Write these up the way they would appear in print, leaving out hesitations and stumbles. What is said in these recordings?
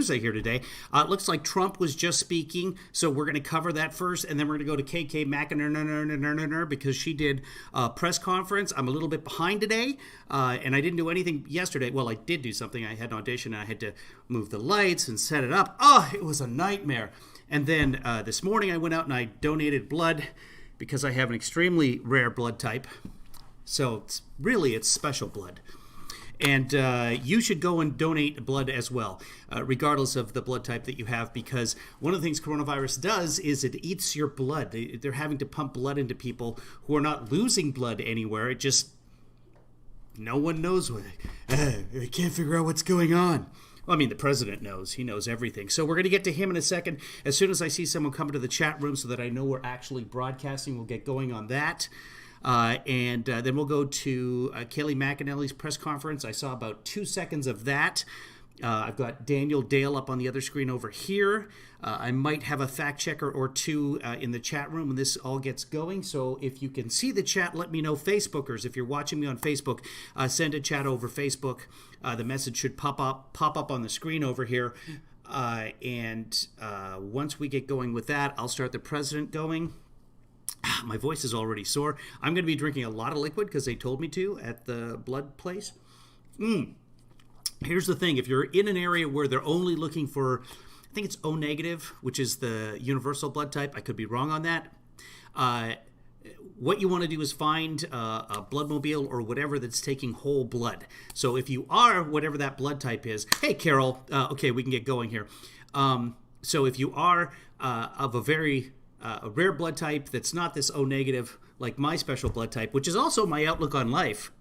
Tuesday here today. It looks like Trump was just speaking, so we're going to cover that first, and then we're going to go to KrayKray McEninny because she did a press conference. I'm a little bit behind today, and I didn't do anything yesterday. Well, I did do something. I had an audition, and I had to move the lights and set it up. Oh, it was a nightmare. And then this morning I went out and I donated blood because I have an extremely rare blood type. So it's special blood. And you should go and donate blood as well, regardless of the blood type that you have, because one of the things coronavirus does is it eats your blood. They're having to pump blood into people who are not losing blood anywhere. It just, no one knows what. I can't figure out what's going on. Well, I mean, the president knows. He knows everything. So we're going to get to him in a second. As soon as I see someone come into the chat room so that I know we're actually broadcasting, we'll get going on that. And then we'll go to KrayKray McEninny's press conference. I saw about 2 seconds of that. I've got Daniel Dale up on the other screen over here. I might have a fact checker or two in the chat room when this all gets going. So if you can see the chat, let me know. Facebookers, if you're watching me on Facebook, send a chat over Facebook. The message should pop up on the screen over here. And once we get going with that, I'll start the president going. My voice is already sore. I'm going to be drinking a lot of liquid because they told me to at the blood place. Here's the thing. If you're in an area where they're only looking for, I think it's O negative, which is the universal blood type. I could be wrong on that. What you want to do is find a bloodmobile or whatever that's taking whole blood. So if you are whatever that blood type is, hey, Carol, okay, we can get going here. So if you are of a very a rare blood type that's not this O negative, like my special blood type, which is also my outlook on life,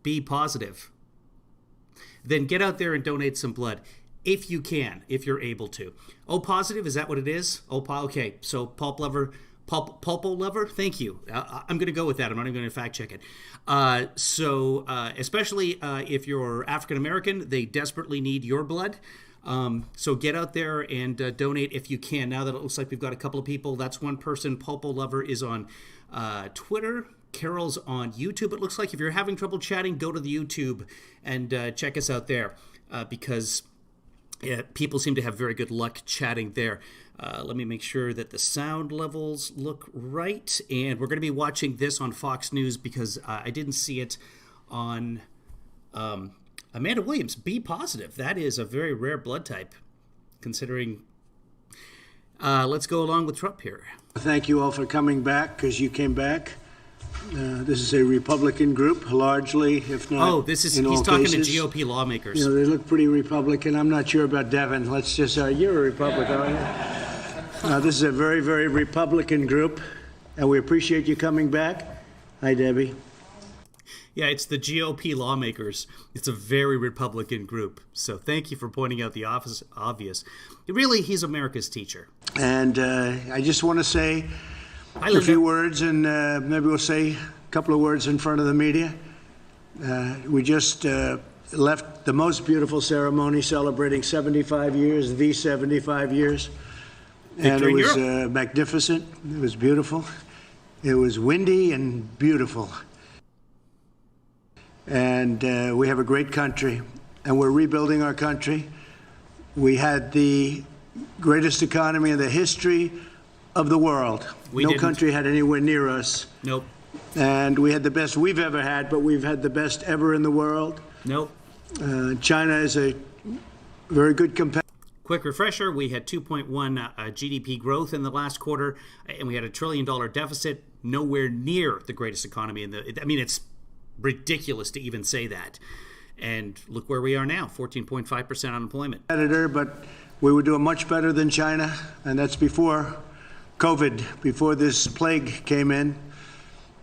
B positive, then get out there and donate some blood if you can, if you're able to. O positive, is that what it is? Okay, so pulpo lover, thank you. I'm going to go with that. I'm not even going to fact check it. Especially if you're African American, they desperately need your blood. So get out there and donate if you can. Now that it looks like we've got a couple of people, that's one person. Pulpo Lover is on Twitter. Carol's on YouTube. It looks like if you're having trouble chatting, go to the YouTube and check us out there because people seem to have very good luck chatting there. Let me make sure that the sound levels look right. And we're going to be watching this on Fox News because I didn't see it on... Amanda Williams, B positive. That is a very rare blood type, considering. Let's go along with Trump here. Thank you all for coming back, because you came back. This is a Republican group, largely, if not. Oh, he's talking to GOP lawmakers. You know, they look pretty Republican. I'm not sure about Devin. Let's just you're a Republican, aren't you? This is a very, very Republican group, and we appreciate you coming back. Hi, Debbie. Yeah, it's the GOP lawmakers. It's a very Republican group. So thank you for pointing out the obvious. Really, he's America's teacher. And I just want to say a few words, and maybe we'll say a couple of words in front of the media. We just left the most beautiful ceremony celebrating 75 years, the 75 years. And it was magnificent. It was beautiful. It was windy and beautiful. And we have a great country, and we're rebuilding our country. We had the greatest economy in the history of the world. No country had anywhere near us. Nope. And we had the best we've ever had, but we've had the best ever in the world. Nope. China is a very good competitor. Quick refresher, we had 2.1 GDP growth in the last quarter, and we had $1 trillion deficit, nowhere near the greatest economy in the... I mean, it's ridiculous to even say that. And look where we are now, 14.5% unemployment. But we were doing much better than China, and that's before COVID, before this plague came in.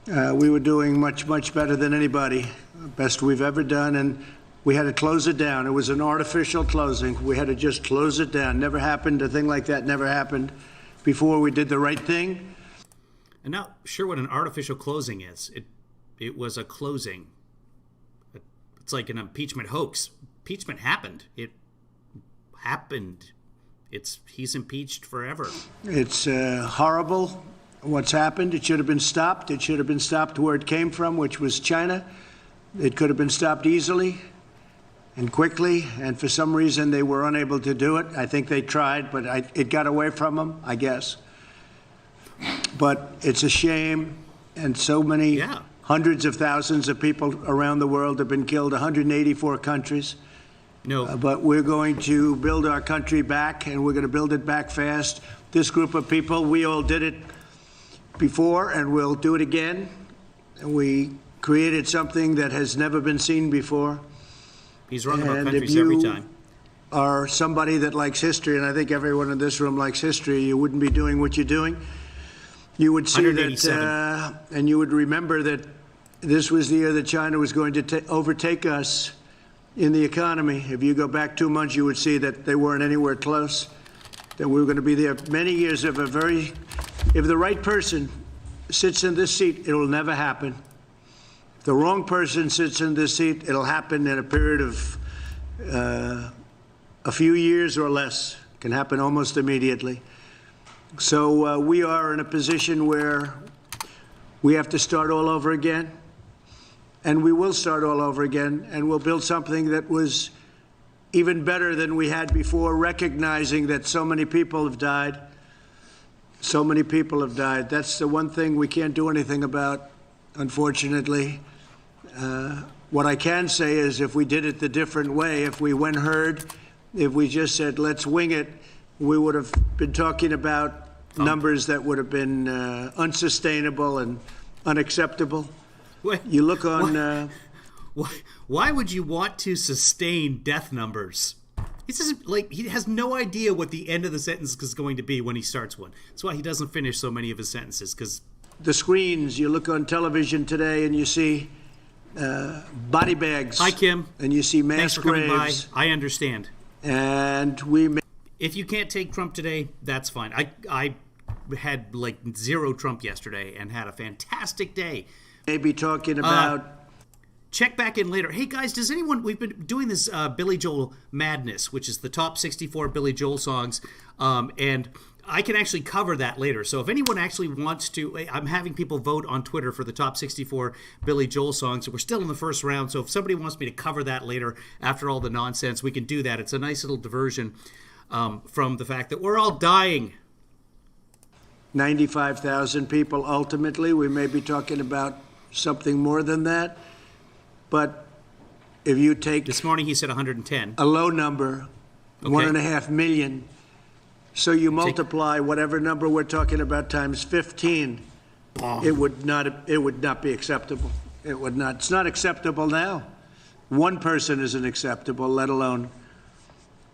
We were doing much, much better than anybody, best we've ever done, and we had to close it down. It was an artificial closing. We had to just close it down. Never happened. A thing like that never happened before. We did the right thing. I'm not sure what an artificial closing is. It was a closing. It's like an impeachment hoax. Impeachment happened. It happened. He's impeached forever. It's horrible what's happened. It should have been stopped. It should have been stopped where it came from, which was China. It could have been stopped easily. and quickly, and for some reason they were unable to do it. I think they tried, but it got away from them, I guess. But it's a shame, and so many hundreds of thousands of people around the world have been killed, 184 countries. No. But we're going to build our country back, and we're going to build it back fast. This group of people, we all did it before, and we'll do it again. And we created something that has never been seen before. He's wrong about countries every time. Are somebody that likes history, and I think everyone in this room likes history, you wouldn't be doing what you're doing. You would see that, and you would remember that this was the year that China was going to overtake us in the economy. If you go back 2 months, you would see that they weren't anywhere close, that we were going to be there. Many years of if the right person sits in this seat, it'll never happen. If the wrong person sits in this seat, it'll happen in a period of a few years or less. It can happen almost immediately. So we are in a position where we have to start all over again. And we will start all over again, and we'll build something that was even better than we had before, recognizing that so many people have died. So many people have died. That's the one thing we can't do anything about, unfortunately. What I can say is if we did it the different way, if we went herd, if we just said, let's wing it, we would have been talking about numbers that would have been unsustainable and unacceptable. You look on. Why would you want to sustain death numbers? He has no idea what the end of the sentence is going to be when he starts one. That's why he doesn't finish so many of his sentences. Because the screens, you look on television today and you see body bags. Hi, Kim. And you see mass Thanks for coming graves. by. I understand. And if you can't take Trump today, that's fine. I had like 0 Trump yesterday and had a fantastic day. Maybe talking about... check back in later. Hey, guys, does anyone... We've been doing this Billy Joel Madness, which is the top 64 Billy Joel songs, and I can actually cover that later. So if anyone actually wants to... I'm having people vote on Twitter for the top 64 Billy Joel songs. We're still in the first round, so if somebody wants me to cover that later after all the nonsense, we can do that. It's a nice little diversion from the fact that we're all dying. 95,000 people ultimately. We may be talking about something more than that. But if you take... This morning he said 110. A low number, okay. 1.5 million. So you multiply whatever number we're talking about times 15. It would not be acceptable. It would not. It's not acceptable now. One person isn't acceptable, let alone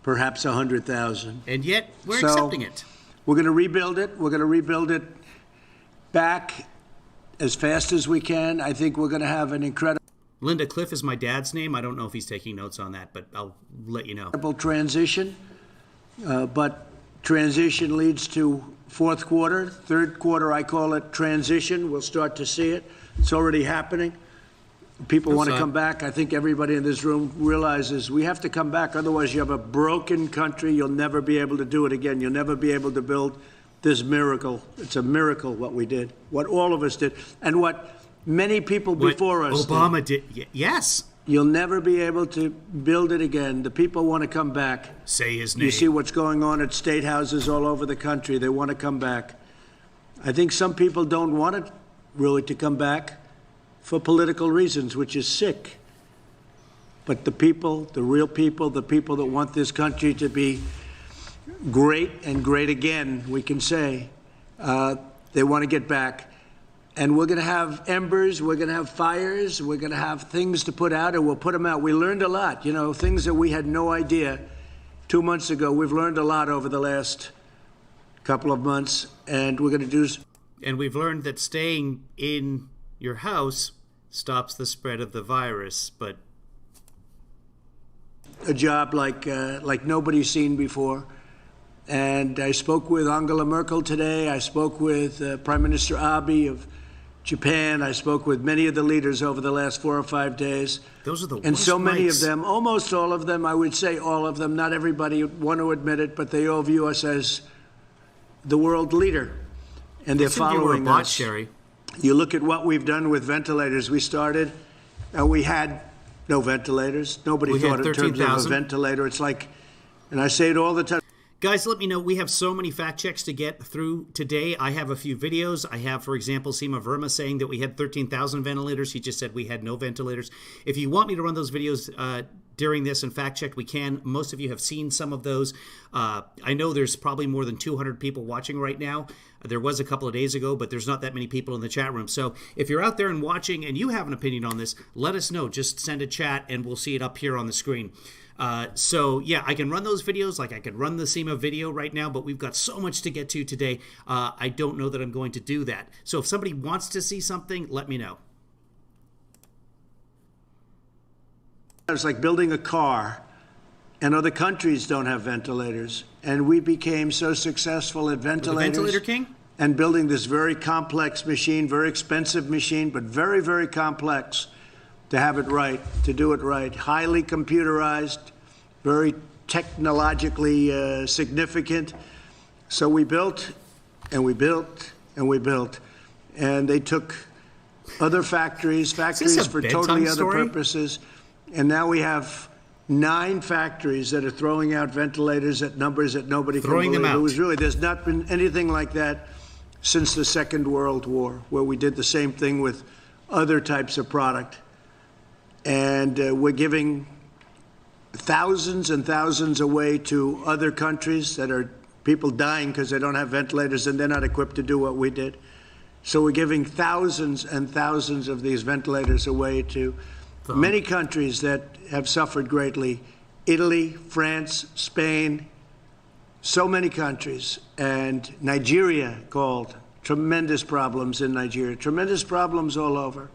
perhaps 100,000. And yet we're accepting it. We're going to rebuild it. We're going to rebuild it back as fast as we can. I think we're going to have an incredible... Linda Cliff is my dad's name. I don't know if he's taking notes on that, but I'll let you know. Transition, but transition leads to fourth quarter. Third quarter, I call it transition. We'll start to see it. It's already happening. People want to come back. I think everybody in this room realizes we have to come back. Otherwise, you have a broken country. You'll never be able to do it again. You'll never be able to build this miracle. It's a miracle what we did, what all of us did, and what many people before us Obama did. Yes. You'll never be able to build it again. The people want to come back. Say his name. You see what's going on at state houses all over the country. They want to come back. I think some people don't want it really to come back for political reasons, which is sick. But the people, the real people, the people that want this country to be great and great again, we can say, they want to get back. And we're going to have embers, we're going to have fires, we're going to have things to put out, and we'll put them out. We learned a lot, things that we had no idea 2 months ago. We've learned a lot over the last couple of months, and we're going to do... And we've learned that staying in your house stops the spread of the virus, but... A job like nobody's seen before. And I spoke with Angela Merkel today. I spoke with Prime Minister Abe of Japan. I spoke with many of the leaders over the last 4 or 5 days. Those are the worst And so many nights. of them, almost all of them, I would say all of them, not everybody want to admit it, but they all view us as the world leader. And they're following us. Sherry. You look at what we've done with ventilators. We started, we had no ventilators. Nobody We had thought in terms of a 13,000. ventilator. It's like, and I say it all the time. Guys, let me know. We have so many fact checks to get through today. I have a few videos. I have, for example, Seema Verma saying that we had 13,000 ventilators. He just said we had no ventilators. If you want me to run those videos during this and fact check, we can. Most of you have seen some of those. I know there's probably more than 200 people watching right now. There was a couple of days ago, but there's not that many people in the chat room. So if you're out there and watching and you have an opinion on this, let us know. Just send a chat and we'll see it up here on the screen. So yeah, I can run those videos, like I could run the SEMA video right now, but we've got so much to get to today. I don't know that I'm going to do that. So if somebody wants to see something, let me know. It's like building a car, and other countries don't have ventilators, and we became so successful at ventilators. The Ventilator King? And building this very complex machine, very expensive machine, but very, very complex to have it right, to do it right. Highly computerized, very technologically significant. So we built, and we built, and we built. And they took other factories for totally other purposes. And now we have 9 factories that are throwing out ventilators at numbers that nobody can believe. Them out. It was really, there's not been anything like that since the Second World War, where we did the same thing with other types of product. And we're giving thousands and thousands away to other countries that are people dying because they don't have ventilators and they're not equipped to do what we did. So we're giving thousands and thousands of these ventilators away to many countries that have suffered greatly. Italy, France, Spain, so many countries. And Nigeria called. Tremendous problems in Nigeria. Tremendous problems all over.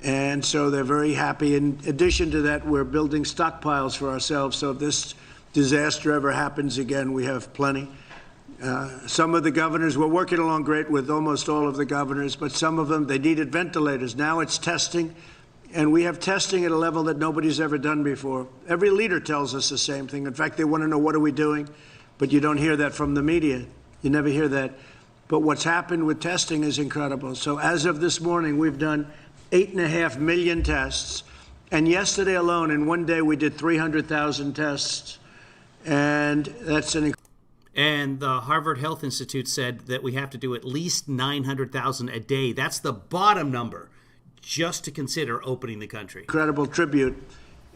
And so they're very happy. In addition to that, we're building stockpiles for ourselves. So if this disaster ever happens again, we have plenty. Some of the governors, we're working along great with almost all of the governors, but some of them, they needed ventilators. Now it's testing, and we have testing at a level that nobody's ever done before. Every leader tells us the same thing. In fact, they want to know, what are we doing? But you don't hear that from the media. You never hear that. But what's happened with testing is incredible. So as of this morning, we've done 8.5 million tests. And yesterday alone, in one day, we did 300,000 tests. And that's an And the Harvard Health Institute said that we have to do at least 900,000 a day. That's the bottom number, just to consider opening the country. Incredible tribute.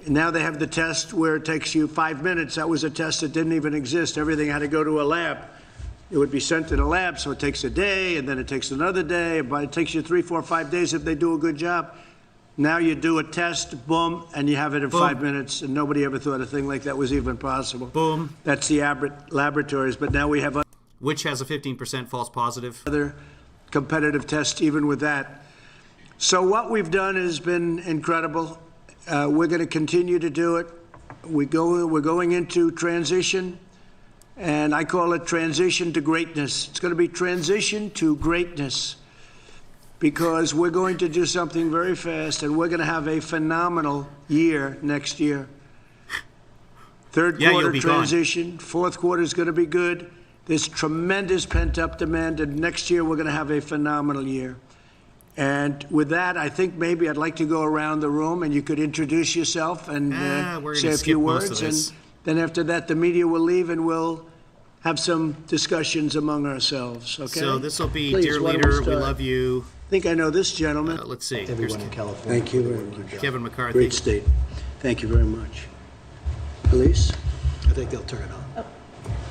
And now they have the test where it takes you 5 minutes. That was a test that didn't even exist. Everything had to go to a lab. It would be sent to the lab, so it takes a day, and then it takes another day, but it takes you 3, 4, 5 days if they do a good job. Now you do a test, boom, and you have it in 5 minutes, and nobody ever thought a thing like that was even possible. Boom. That's the Abbott laboratories, but now we have which has a 15% false positive. Other competitive tests even with that. So what we've done has been incredible. We're going to continue to do it. We're going into transition, and I call it transition to greatness. It's going to be transition to greatness, because we're going to do something very fast, and we're going to have a phenomenal year next year. Third quarter transition, fourth quarter is going to be good. There's tremendous pent-up demand, and next year we're going to have a phenomenal year. And with that, I think maybe I'd like to go around the room, and you could introduce yourself and say a few words. And then after that, the media will leave, and we'll have some discussions among ourselves, okay? So this will be, dear leader, we love you. I think I know this gentleman. Let's see. Everyone in California. Thank you very much. Kevin McCarthy. Great state. Thank you very much. Elise? I think they'll turn it on.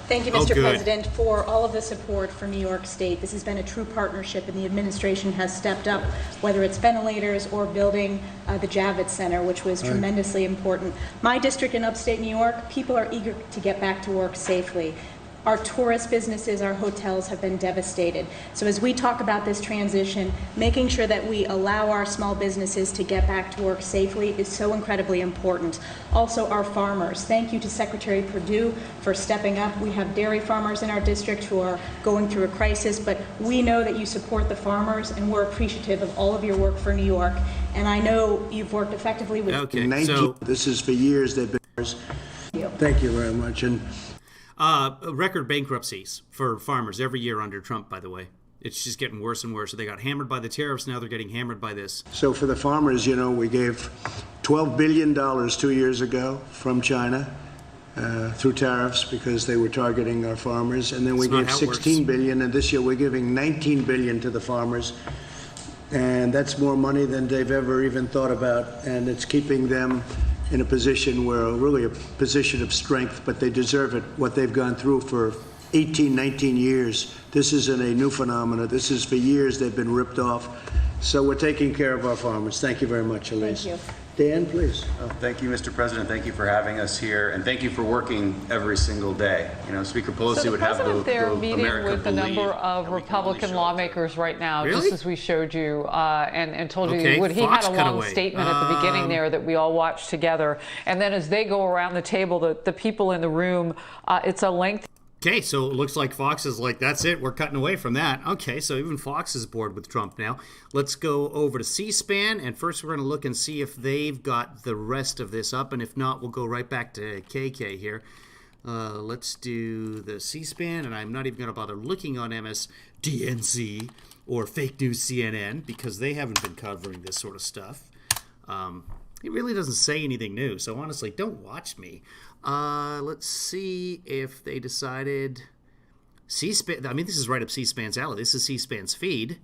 Thank you, Mr. President, for all of the support for New York State. This has been a true partnership, and the administration has stepped up, whether it's ventilators or building the Javits Center, which was tremendously important. My district in upstate New York, people are eager to get back to work safely. Our tourist businesses, our hotels have been devastated. So as we talk about this transition, making sure that we allow our small businesses to get back to work safely is so incredibly important. Also, our farmers. Thank you to Secretary Perdue for stepping up. We have dairy farmers in our district who are going through a crisis, but we know that you support the farmers, and we're appreciative of all of your work for New York. And I know you've worked effectively with... Okay, so... This is for years they've been... Thank you very much. And record bankruptcies for farmers every year under Trump, by the way. It's just getting worse and worse. So they got hammered by the tariffs. Now they're getting hammered by this. So for the farmers, you know, we gave $12 billion 2 years ago from China through tariffs because they were targeting our farmers. And then we gave $16 billion, and this year we're giving $19 billion to the farmers. And that's more money than they've ever even thought about. And it's keeping them in a position where, really a position of strength, but they deserve it, what they've gone through for 18, 19 years. This isn't a new phenomenon. This is for years they've been ripped off. So we're taking care of our farmers. Thank you very much, Elise. Thank you. Dan, please. Thank you, Mr. President. Thank you for having us here, and thank you for working every single day. You know, Speaker Pelosi would have the they're America meeting with a number of Republican lawmakers right now, just as we showed you, and told you he would. He had a long statement at the beginning there that we all watched together, and then as they go around the table, the people in the room, it's a lengthy. Okay, so it looks like Fox is like, that's it, we're cutting away from that. Okay, so even Fox is bored with Trump now. Let's go over to C-SPAN, and first we're going to look and see if they've got the rest of this up, and if not, we'll go right back to KK here. Let's do the C-SPAN, and I'm not even going to bother looking on MSDNC or Fake News CNN, because they haven't been covering this sort of stuff. It really doesn't say anything new, so honestly, don't watch me. Let's see if they decided C-SPAN. I mean, this is right up C-SPAN's alley. This is C-SPAN's feed.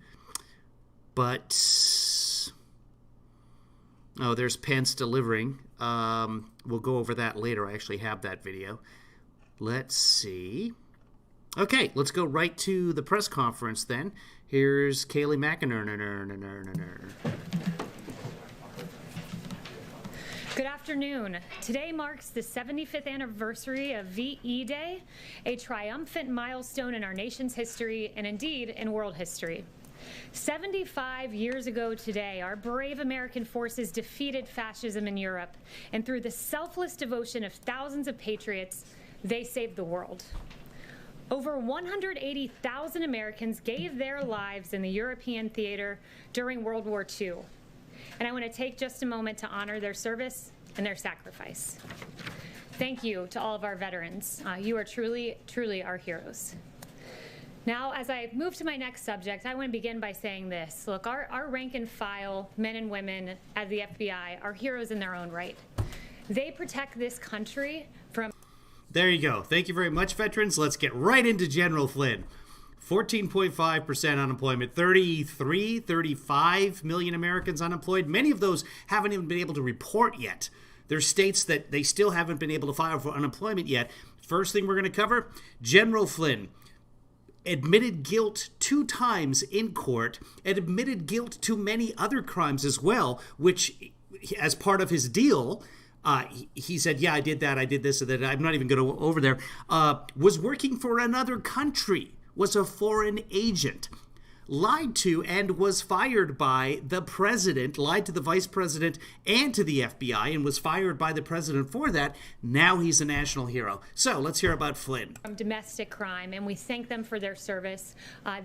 But, oh, there's Pence delivering. We'll go over that later. I actually have that video. Let's see. Okay, let's go right to the press conference then. Here's KrayKray McEninny. Good afternoon. Today marks the 75th anniversary of VE Day, a triumphant milestone in our nation's history and indeed in world history. 75 years ago today, our brave American forces defeated fascism in Europe, and through the selfless devotion of thousands of patriots, they saved the world. Over 180,000 Americans gave their lives in the European theater during World War II. And I want to take just a moment to honor their service and their sacrifice. Thank you to all of our veterans. You are truly, truly our heroes. Now, as I move to my next subject, I want to begin by saying this. Look, our rank and file men and women at the FBI are heroes in their own right. They protect this country from... There you go. Thank you very much, veterans. Let's get right into General Flynn. 14.5% unemployment, 35 million Americans unemployed. Many of those haven't even been able to report yet. There's states that they still haven't been able to file for unemployment yet. First thing we're going to cover, General Flynn admitted guilt 2 times in court and admitted guilt to many other crimes as well, which, as part of his deal, he said, yeah, I did that, I did this, and that. I'm not even going to go over there. Was working for another country. Was a foreign agent, lied to and was fired by the president, lied to the vice president and to the FBI, and was fired by the president for that. Now he's a national hero. So let's hear about Flynn. From domestic crime, and we thank them for their service.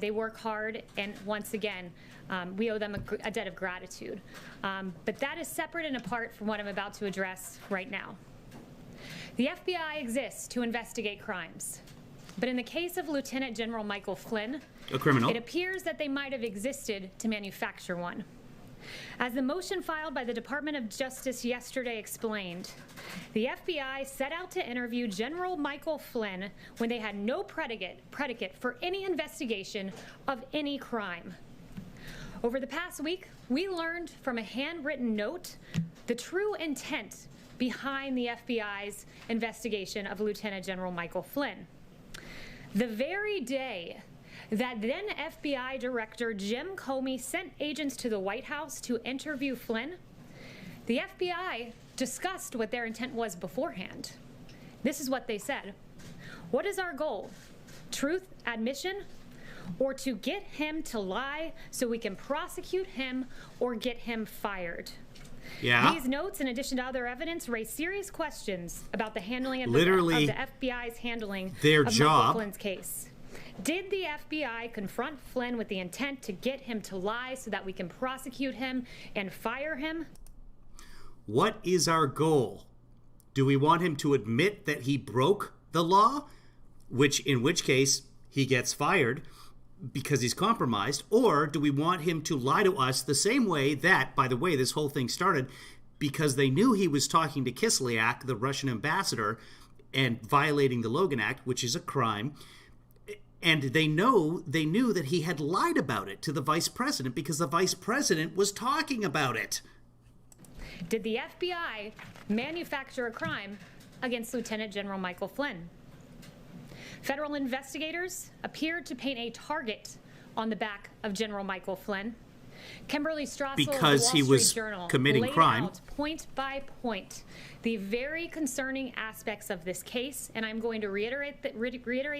They work hard, and once again, we owe them a debt of gratitude. But that is separate and apart from what I'm about to address right now. The FBI exists to investigate crimes. But in the case of Lieutenant General Michael Flynn, a criminal, it appears that they might have existed to manufacture one. As the motion filed by the Department of Justice yesterday explained, the FBI set out to interview General Michael Flynn when they had no predicate for any investigation of any crime. Over the past week, we learned from a handwritten note the true intent behind the FBI's investigation of Lieutenant General Michael Flynn. The very day that then FBI Director Jim Comey sent agents to the White House to interview Flynn, the FBI discussed what their intent was beforehand. This is what they said. What is our goal? Truth, admission, or to get him to lie so we can prosecute him or get him fired? Yeah. These notes, in addition to other evidence, raise serious questions about the handling of the FBI's handling their of job. Michael Flynn's case. Did the FBI confront Flynn with the intent to get him to lie so that we can prosecute him and fire him? What is our goal? Do we want him to admit that he broke the law, in which case he gets fired because he's compromised, or do we want him to lie to us the same way that, by the way, this whole thing started, because they knew he was talking to Kislyak, the Russian ambassador, and violating the Logan Act, which is a crime. And they knew that he had lied about it to the vice president because the vice president was talking about it. Did the FBI manufacture a crime against Lieutenant General Michael Flynn? Federal investigators appeared to paint a target on the back of General Michael Flynn. Kimberly Strassel because of the he Wall was Street Journal committing laid crime. out point by point the very concerning aspects of this case, and I'm going to reiterate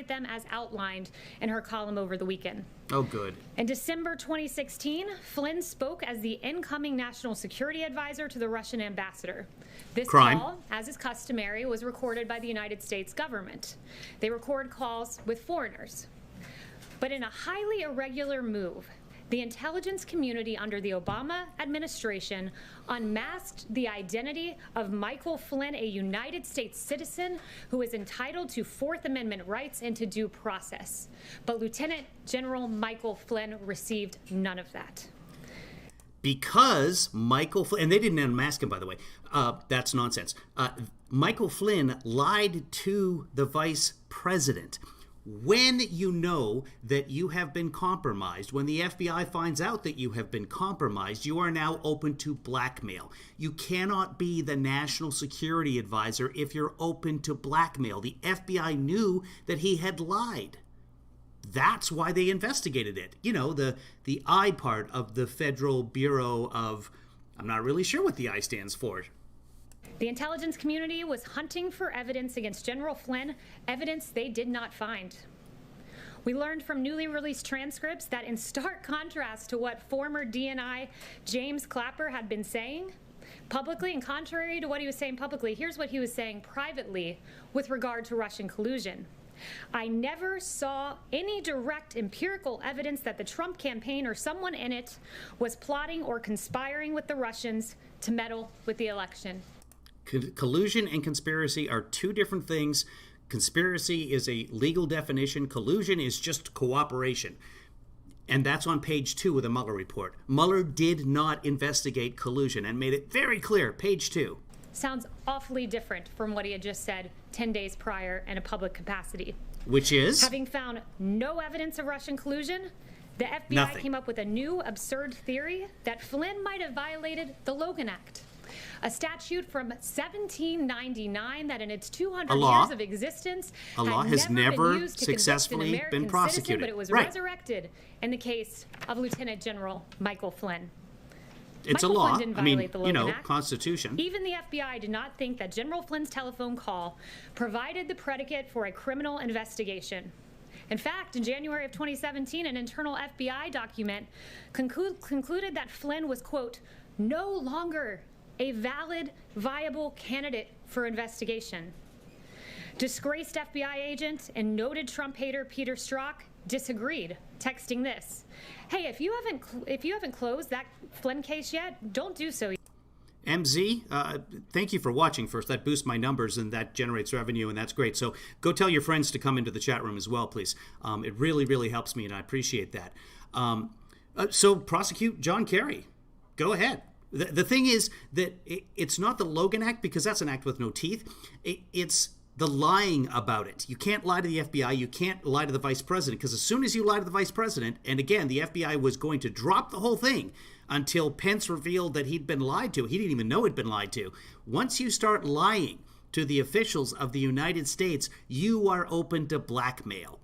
them as outlined in her column over the weekend. Oh, good. In December 2016, Flynn spoke as the incoming national security advisor to the Russian ambassador. This call, as is customary, was recorded by the United States government. They record calls with foreigners. But in a highly irregular move, the intelligence community under the Obama administration unmasked the identity of Michael Flynn, a United States citizen who is entitled to Fourth Amendment rights and to due process. But Lieutenant General Michael Flynn received none of that. Because Michael Flynn, and they didn't unmask him, by the way. That's nonsense. Michael Flynn lied to the vice president. When you know that you have been compromised, when the FBI finds out that you have been compromised, you are now open to blackmail. You cannot be the national security advisor if you're open to blackmail. The FBI knew that he had lied. That's why they investigated it. You know, the I part of the Federal Bureau of, I'm not really sure what the I stands for. The intelligence community was hunting for evidence against General Flynn, evidence they did not find. We learned from newly released transcripts that in stark contrast to what former DNI James Clapper had been saying publicly, and contrary to what he was saying publicly, here's what he was saying privately with regard to Russian collusion. I never saw any direct empirical evidence that the Trump campaign or someone in it was plotting or conspiring with the Russians to meddle with the election. Collusion and conspiracy are two different things. Conspiracy is a legal definition. Collusion is just cooperation. And that's on page 2 of the Mueller report. Mueller did not investigate collusion and made it very clear, page 2. Sounds awfully different from what he had just said 10 days prior in a public capacity. Which is? Having found no evidence of Russian collusion, the FBI came up with a new absurd theory that Flynn might have violated the Logan Act, a statute from 1799 that in its 200 years of existence has never successfully been prosecuted. But it was resurrected in the case of Lieutenant General Michael Flynn. It's Michael a law. Flynn didn't violate the Logan Act. Constitution. Even the FBI did not think that General Flynn's telephone call provided the predicate for a criminal investigation. In fact, in January of 2017, an internal FBI document concluded that Flynn was, quote, no longer a valid, viable candidate for investigation. Disgraced FBI agent and noted Trump hater Peter Strzok disagreed, texting this: "Hey, if you haven't closed that Flynn case yet, don't do so." MZ, thank you for watching first. That boosts my numbers and that generates revenue, and that's great. So go tell your friends to come into the chat room as well, please. It really, really helps me, and I appreciate that. So prosecute John Kerry. Go ahead. The thing is that it's not the Logan Act, because that's an act with no teeth. It's the lying about it. You can't lie to the FBI. You can't lie to the vice president, because as soon as you lie to the vice president, and again, the FBI was going to drop the whole thing until Pence revealed that he'd been lied to. He didn't even know he'd been lied to. Once you start lying to the officials of the United States, you are open to blackmail.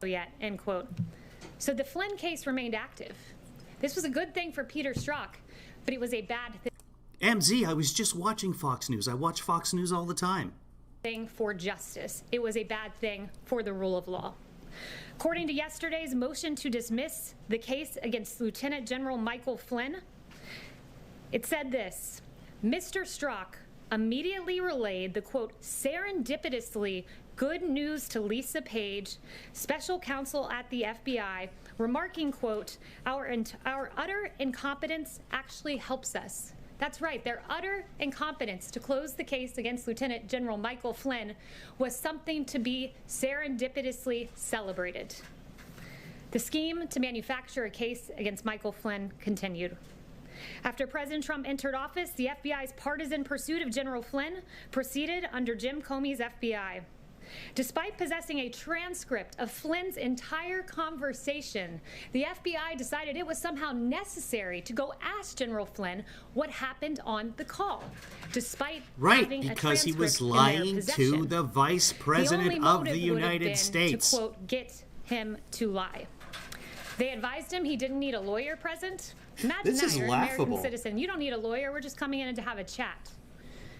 Yet, end quote. So the Flynn case remained active. This was a good thing for Peter Strzok, but it was a bad thing. MZ, I was just watching Fox News. I watch Fox News all the time. For justice. It was a bad thing for the rule of law. According to yesterday's motion to dismiss the case against Lieutenant General Michael Flynn, it said this: Mr. Strzok immediately relayed the, quote, serendipitously good news to Lisa Page, special counsel at the FBI, remarking, quote, our utter incompetence actually helps us. That's right, their utter incompetence to close the case against Lieutenant General Michael Flynn was something to be serendipitously celebrated. The scheme to manufacture a case against Michael Flynn continued. After President Trump entered office, the FBI's partisan pursuit of General Flynn proceeded under Jim Comey's FBI. Despite possessing a transcript of Flynn's entire conversation, the FBI decided it was somehow necessary to go ask General Flynn what happened on the call, despite having a because he was transcript in lying their possession. to the Vice President of the United States. To, quote, get him to lie. They advised him he didn't need a lawyer present. Imagine This that, is you're an laughable. American citizen. You don't need a lawyer. We're just coming in to have a chat.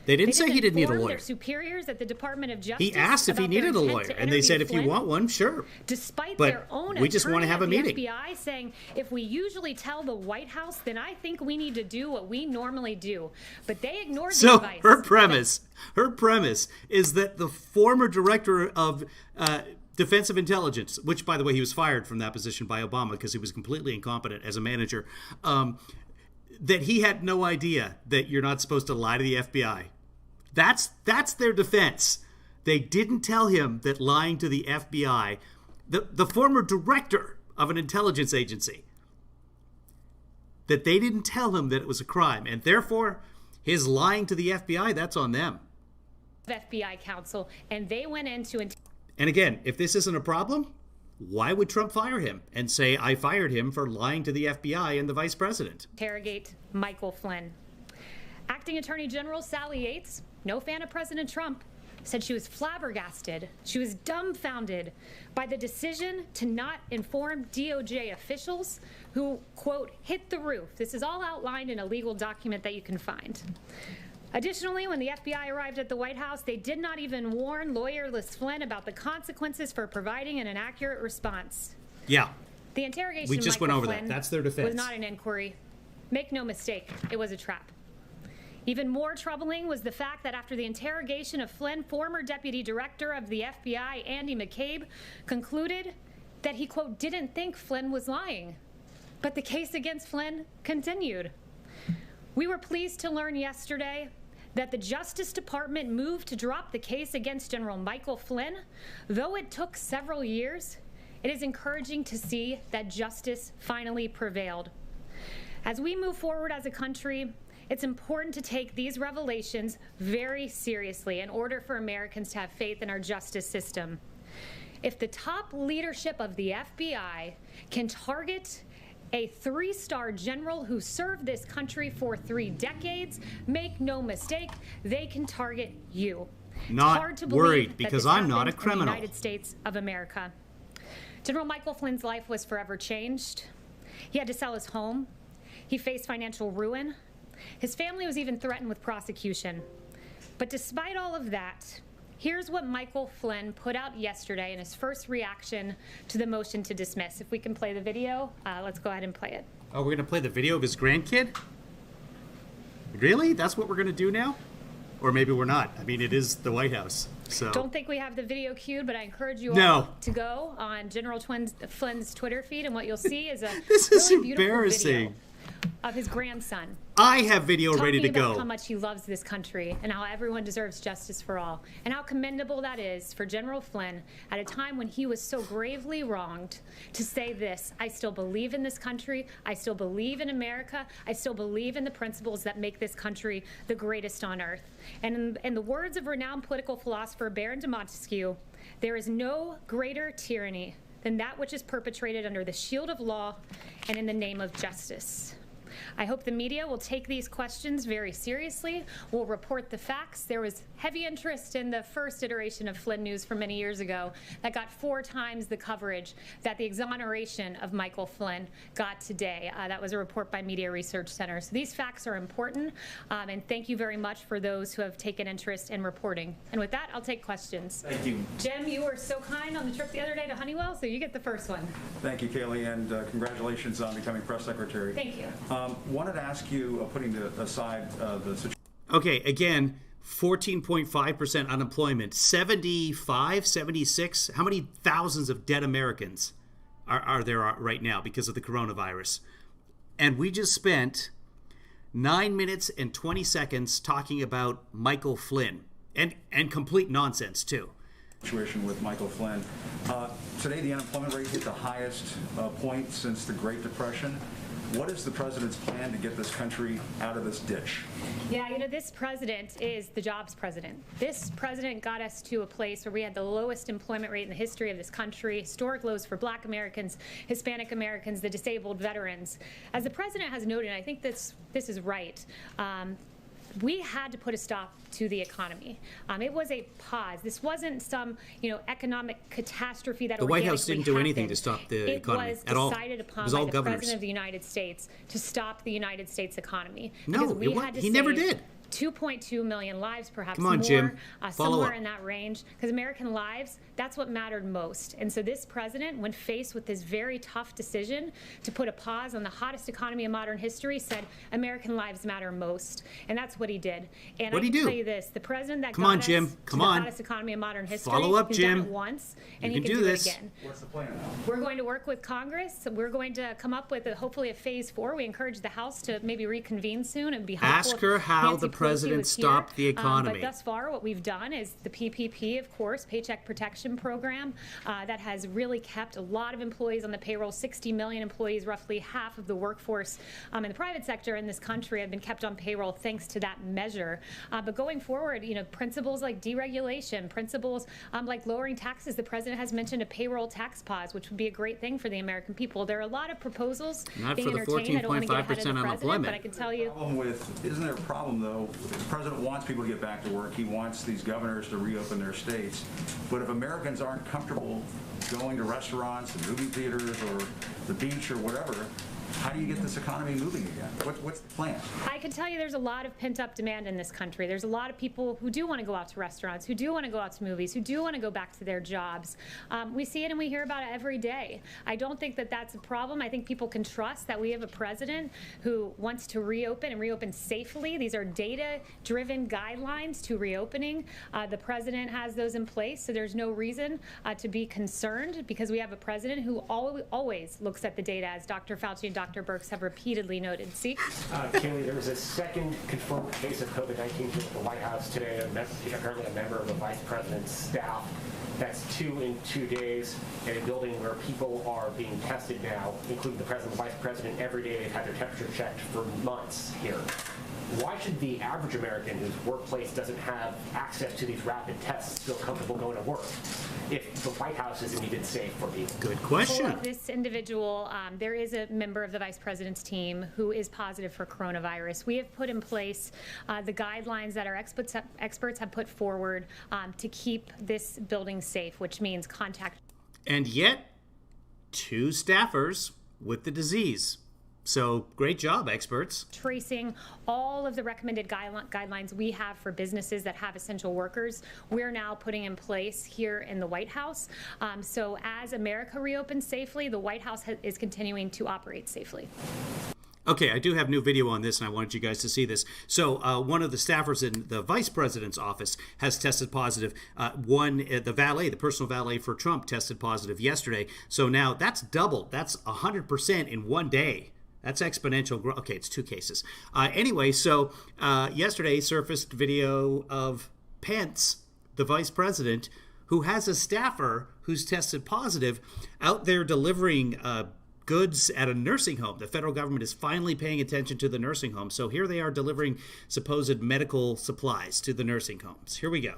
They didn't say he didn't need a informed lawyer. Their superiors at the Department of Justice. He asked if he needed a lawyer, and they said, if you want one, sure. Despite But their own we just want to have a attorney at meeting. the FBI saying, if we usually tell the White House, then I think we need to do what we normally do. But they ignored the So advice. her premise is that the former director of Defensive Intelligence, which, by the way, he was fired from that position by Obama because he was completely incompetent as a manager, that he had no idea that you're not supposed to lie to the FBI. That's their defense. They didn't tell him that lying to the FBI, the former director of an intelligence agency, that they didn't tell him that it was a crime, and therefore his lying to the FBI, that's on them. FBI counsel, and they went into. And again, if this isn't a problem, why would Trump fire him and say, I fired him for lying to the FBI and the vice president? Interrogate Michael Flynn. Acting Attorney General Sally Yates, no fan of President Trump, said she was flabbergasted, she was dumbfounded by the decision to not inform DOJ officials who, quote, hit the roof. This is all outlined in a legal document that you can find. Additionally, when the FBI arrived at the White House, they did not even warn lawyerless Flynn about the consequences for providing an inaccurate response. Yeah. The interrogation We just of went Michael over Flynn that. That's their defense. was not an inquiry. Make no mistake, it was a trap. Even more troubling was the fact that after the interrogation of Flynn, former Deputy Director of the FBI, Andy McCabe, concluded that he, quote, didn't think Flynn was lying. But the case against Flynn continued. We were pleased to learn yesterday that the Justice Department moved to drop the case against General Michael Flynn. Though it took several years, it is encouraging to see that justice finally prevailed. As we move forward as a country, it's important to take these revelations very seriously in order for Americans to have faith in our justice system. If the top leadership of the FBI can target a 3-star general who served this country for 3 decades, make no mistake, they can target you. Not hard to worried, believe because that this I'm not a happened in criminal. the United States of America. General Michael Flynn's life was forever changed. He had to sell his home. He faced financial ruin. His family was even threatened with prosecution. But despite all of that, here's what Michael Flynn put out yesterday in his first reaction to the motion to dismiss. If we can play the video, let's go ahead and play it. Oh, we're going to play the video of his grandkid? Really? That's what we're going to do now? Or maybe we're not. I mean, it is the White House. So don't think we have the video queued, but I encourage you all No. to go on General Flynn's Twitter feed, and what you'll see is a This is really beautiful embarrassing. video of his grandson. I have video ready to Talking about go. how much he loves this country and how everyone deserves justice for all, and how commendable that is for General Flynn at a time when he was so gravely wronged to say this: I still believe in this country, I still believe in America, I still believe in the principles that make this country the greatest on earth. And in the words of renowned political philosopher Baron de Montesquieu, there is no greater tyranny than that which is perpetrated under the shield of law and in the name of justice. I hope the media will take these questions very seriously. We'll report the facts. There was heavy interest in the first iteration of Flynn News from many years ago that got 4 times the coverage that the exoneration of Michael Flynn got today. That was a report by Media Research Center. So these facts are important, and thank you very much for those who have taken interest in reporting. And with that, I'll take questions. Thank you. Jim, you were so kind on the trip the other day to Honeywell, so you get the first one. Thank you, Kaylee, and congratulations on becoming press secretary. Thank you. Wanted to ask you, putting aside the situation. Okay, again, 14.5% unemployment, 75, 76. How many thousands of dead Americans are there right now because of the coronavirus? And we just spent 9 minutes and 20 seconds talking about Michael Flynn, and complete nonsense, too. Situation with Michael Flynn. Today, the unemployment rate hit the highest point since the Great Depression. What is the president's plan to get this country out of this ditch? Yeah, you know, this president is the jobs president. This president got us to a place where we had the lowest employment rate in the history of this country, historic lows for Black Americans, Hispanic Americans, the disabled, veterans. As the president has noted, and I think this is right, we had to put a stop to the economy. It was a pause. This wasn't some, economic catastrophe that the White House didn't do anything to stop the economy at all. It was decided upon by the President of the United States to stop the United States economy. No, he never did. 2.2 million lives, perhaps Come on, more, Jim. somewhere in that range, because American lives, that's what mattered most. And so this president, when faced with this very tough decision to put a pause on the hottest economy in modern history, said American lives matter most. And that's what he did. And What'd I can he do? tell you this, the president that Come got on, us Jim. to Come the on. hottest economy in modern history, Follow up, he's Jim. done it once, and You he can can do do this. it again. What's the plan now? We're going to work with Congress. We're going to come up with hopefully a phase 4. We encourage the House to maybe reconvene soon. It would be helpful. Ask her how Nancy the president Pelosi was stopped here. the economy. But thus far, what we've done is the PPP, of course, Paycheck Protection Program, that has really kept a lot of employees on the payroll. 60 million employees, roughly half of the workforce in the private sector in this country, have been kept on payroll thanks to that measure. But going forward, principles like deregulation, principles like lowering taxes. The president has mentioned a payroll tax pause, which would be a great thing for the American people. There are a lot of proposals Not being for the entertained. I don't want to get ahead of the 14.5% president, unemployment. but I can tell you. Isn't there a problem, though? The president wants people to get back to work. He wants these governors to reopen their states. But if Americans aren't comfortable going to restaurants and movie theaters or the beach or whatever, how do you get this economy moving again? What's the plan? I can tell you there's a lot of pent-up demand in this country. There's a lot of people who do want to go out to restaurants, who do want to go out to movies, who do want to go back to their jobs. We see it and we hear about it every day. I don't think that that's a problem. I think people can trust that we have a president who wants to reopen and reopen safely. These are data-driven guidelines to reopening. The president has those in place, so there's no reason to be concerned because we have a president who always looks at the data, as Dr. Fauci and Dr. Birx have repeatedly noted. See? Kayleigh, there was a second confirmed case of COVID-19 at the White House today. Apparently a member of the vice president's staff. That's 2 in 2 days in a building where people are being tested now, including the president and vice president. Every day they've had their temperature checked for months here. Why should the average American whose workplace doesn't have access to these rapid tests feel comfortable going to work if the White House isn't even safe for people? Good question. Well, this individual, there is a member of the vice president's team who is positive for coronavirus. We have put in place the guidelines that our experts have put forward to keep this building safe, which means contact. And yet, 2 staffers with the disease. So great job, experts. Tracing all of the recommended guidelines we have for businesses that have essential workers, we're now putting in place here in the White House. So as America reopens safely, the White House is continuing to operate safely. Okay, I do have new video on this, and I wanted you guys to see this. So one of the staffers in the vice president's office has tested positive. The valet, the personal valet for Trump, tested positive yesterday. So now that's doubled. That's 100% in one day. That's exponential growth. Okay, it's 2 cases. Anyway, so yesterday surfaced video of Pence, the vice president, who has a staffer who's tested positive out there delivering goods at a nursing home. The federal government is finally paying attention to the nursing home. So here they are delivering supposed medical supplies to the nursing homes. Here we go.